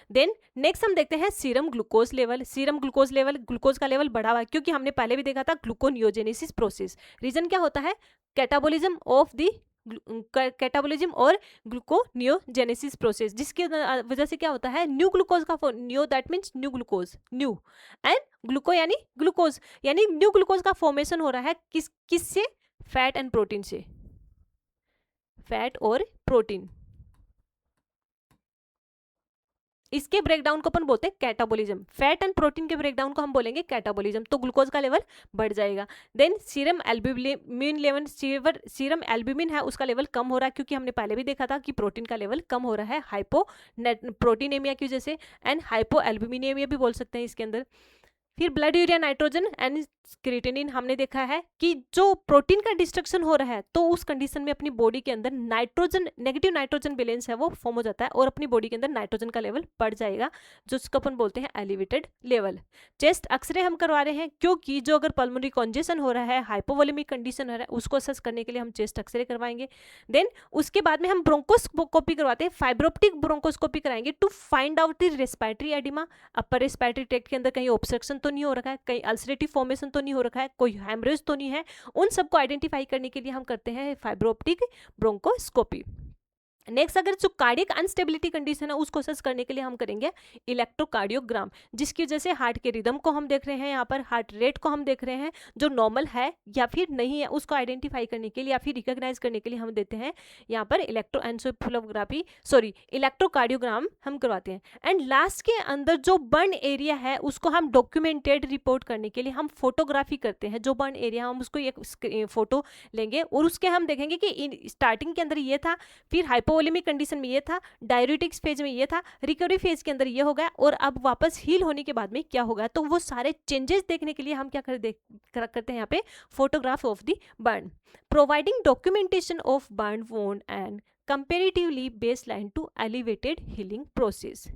देन नेक्स्ट हम देखते हैं serum glucose level. Serum glucose level, glucose का लेवल बढ़ा हुआ है क्योंकि हमने पहले भी देखा था ग्लूकोनियोजेनेसिस प्रोसेस। रीजन क्या होता है, कैटाबोलिज्म ऑफ द कैटाबोलिज्म और ग्लूकोनियोजेनेसिस प्रोसेस, जिसकी वजह से क्या होता है, न्यू ग्लूकोज का new that means new glucose, new and gluco यानी ग्लूकोज, यानी न्यू ग्लूकोज का फॉर्मेशन हो रहा है किससे, फैट एंड प्रोटीन से, फैट और प्रोटीन। इसके ब्रेकडाउन को अपन बोलते हैं कैटाबोलिज्म। फैट एंड प्रोटीन के ब्रेकडाउन को हम बोलेंगे कैटाबोलिज्म। तो ग्लूकोज का लेवल बढ़ जाएगा। Then serum albumin level, serum albumin है उसका लेवल कम हो रहा है क्योंकि हमने पहले भी देखा था कि प्रोटीन का लेवल कम हो रहा है प्रोटीनेमिया की वजह से एंड हाइपो एल्ब्यूमिनेमिया भी बोल सकते हैं इसके अंदर। फिर blood urea nitrogen and creatinine हमने देखा है कि जो प्रोटीन का डिस्ट्रक्शन हो रहा है तो उस कंडीशन में अपनी बॉडी के अंदर नाइट्रोजन, नेगेटिव नाइट्रोजन बैलेंस है वो फॉर्म हो जाता है और अपनी बॉडी के अंदर नाइट्रोजन का लेवल बढ़ जाएगा, जो उसको अपन बोलते हैं एलिवेटेड लेवल। चेस्ट एक्सरे हम करवा रहे हैं क्योंकि जो अगर पल्मोनरी कॉन्जेशन हो रहा है, हाइपोवोलेमिक कंडीशन हो रहा है, उसको असेस करने के लिए हम चेस्ट एक्सरे करवाएंगे। देन उसके बाद में हम ब्रोंकोस्कोपी करवाते हैं, फाइब्रोप्टिक ब्रोंकोस्कोपी कराएंगे to find out the respiratory oedema, upper respiratory tract के अंदर कहीं ऑब्स्ट्रक्शन तो नहीं हो रखा है, कहीं अल्सरेटिव फॉर्मेशन तो नहीं हो रखा है, कोई हेमरेज तो नहीं है। उन सबको आइडेंटिफाई करने के लिए हम करते हैं फाइब्रोप्टिक ब्रोंकोस्कोपी। नेक्स्ट अगर जो कार्डियक अनस्टेबिलिटी कंडीशन है उसको असेस करने के लिए हम करेंगे इलेक्ट्रोकार्डियोग्राम, जिसकी वजह से हार्ट के रिदम को हम देख रहे हैं, यहाँ पर हार्ट रेट को हम देख रहे हैं, जो नॉर्मल है या फिर नहीं है उसको आइडेंटिफाई करने के लिए या फिर रिकॉग्नाइज करने के लिए हम देते हैं यहाँ पर इलेक्ट्रोकार्डियोग्राम हम करवाते हैं। एंड लास्ट के अंदर जो बर्न एरिया है उसको हम डॉक्यूमेंटेड रिपोर्ट करने के लिए हम फोटोग्राफी करते हैं। जो बर्न एरिया हम उसको एक फोटो लेंगे और उसके हम देखेंगे कि स्टार्टिंग के अंदर ये था, फिर हाइपोवोलेमिक कंडीशन में ये था, डायूरेटिक्स फेज में ये था, रिकवरी फेज के अंदर ये हो गया और अब वापस हील होने के बाद में क्या होगा। तो वो सारे चेंजेस देखने के लिए हम क्या करते हैं यहाँ पे photograph of the burn, providing documentation of burn wound and comparatively baseline to elevated healing process.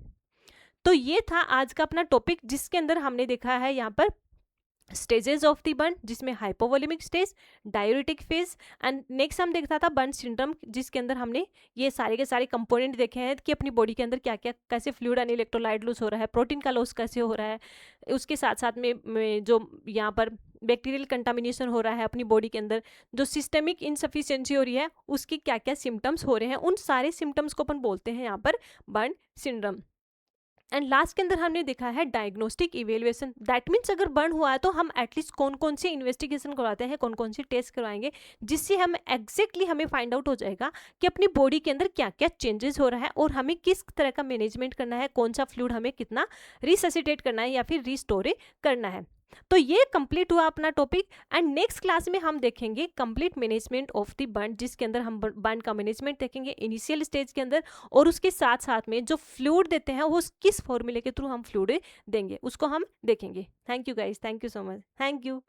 तो ये था आज का अपना टॉपिक, जिसके अंदर हमने देखा है यहाँ पर स्टेजेस ऑफ द बर्न, जिसमें hypovolaemic stage, diuretic phase, and next हम देखता था बर्न सिंड्रोम, जिसके अंदर हमने ये सारे के सारे कंपोनेंट देखे हैं कि अपनी बॉडी के अंदर क्या क्या, कैसे फ्लूइड एंड इलेक्ट्रोलाइट लॉस हो रहा है, प्रोटीन का लॉस कैसे हो रहा है, उसके साथ साथ में जो यहाँ पर बैक्टीरियल कंटामिनेशन हो रहा है अपनी बॉडी के अंदर, जो सिस्टेमिक इनसफिशिएंसी हो रही है, उसकी क्या क्या सिम्टम्स हो रहे हैं, उन सारे सिम्टम्स को अपन बोलते हैं यहाँ पर बर्न सिंड्रोम। एंड लास्ट के अंदर हमने देखा है डायग्नोस्टिक इवेल्युएशन, दैट मीन्स अगर बर्न हुआ है तो हम एटलीस्ट कौन कौन से इन्वेस्टिगेशन करवाते हैं, कौन कौन से टेस्ट करवाएंगे, जिससे हम एग्जैक्टली हमें फाइंड आउट हो जाएगा कि अपनी बॉडी के अंदर क्या क्या चेंजेस हो रहा है और हमें किस तरह का मैनेजमेंट करना है, कौन सा फ्लूइड हमें कितना रिससिटेट करना है या फिर रिस्टोर करना है। तो ये कंप्लीट हुआ अपना टॉपिक। एंड नेक्स्ट क्लास में हम देखेंगे complete management of the burn, जिसके अंदर हम बर्न का मैनेजमेंट देखेंगे इनिशियल स्टेज के अंदर, और उसके साथ साथ में जो फ्लूइड देते हैं वो किस फॉर्मूले के थ्रू हम फ्लूइड देंगे उसको हम देखेंगे। Thank you guys, thank you so much, thank you.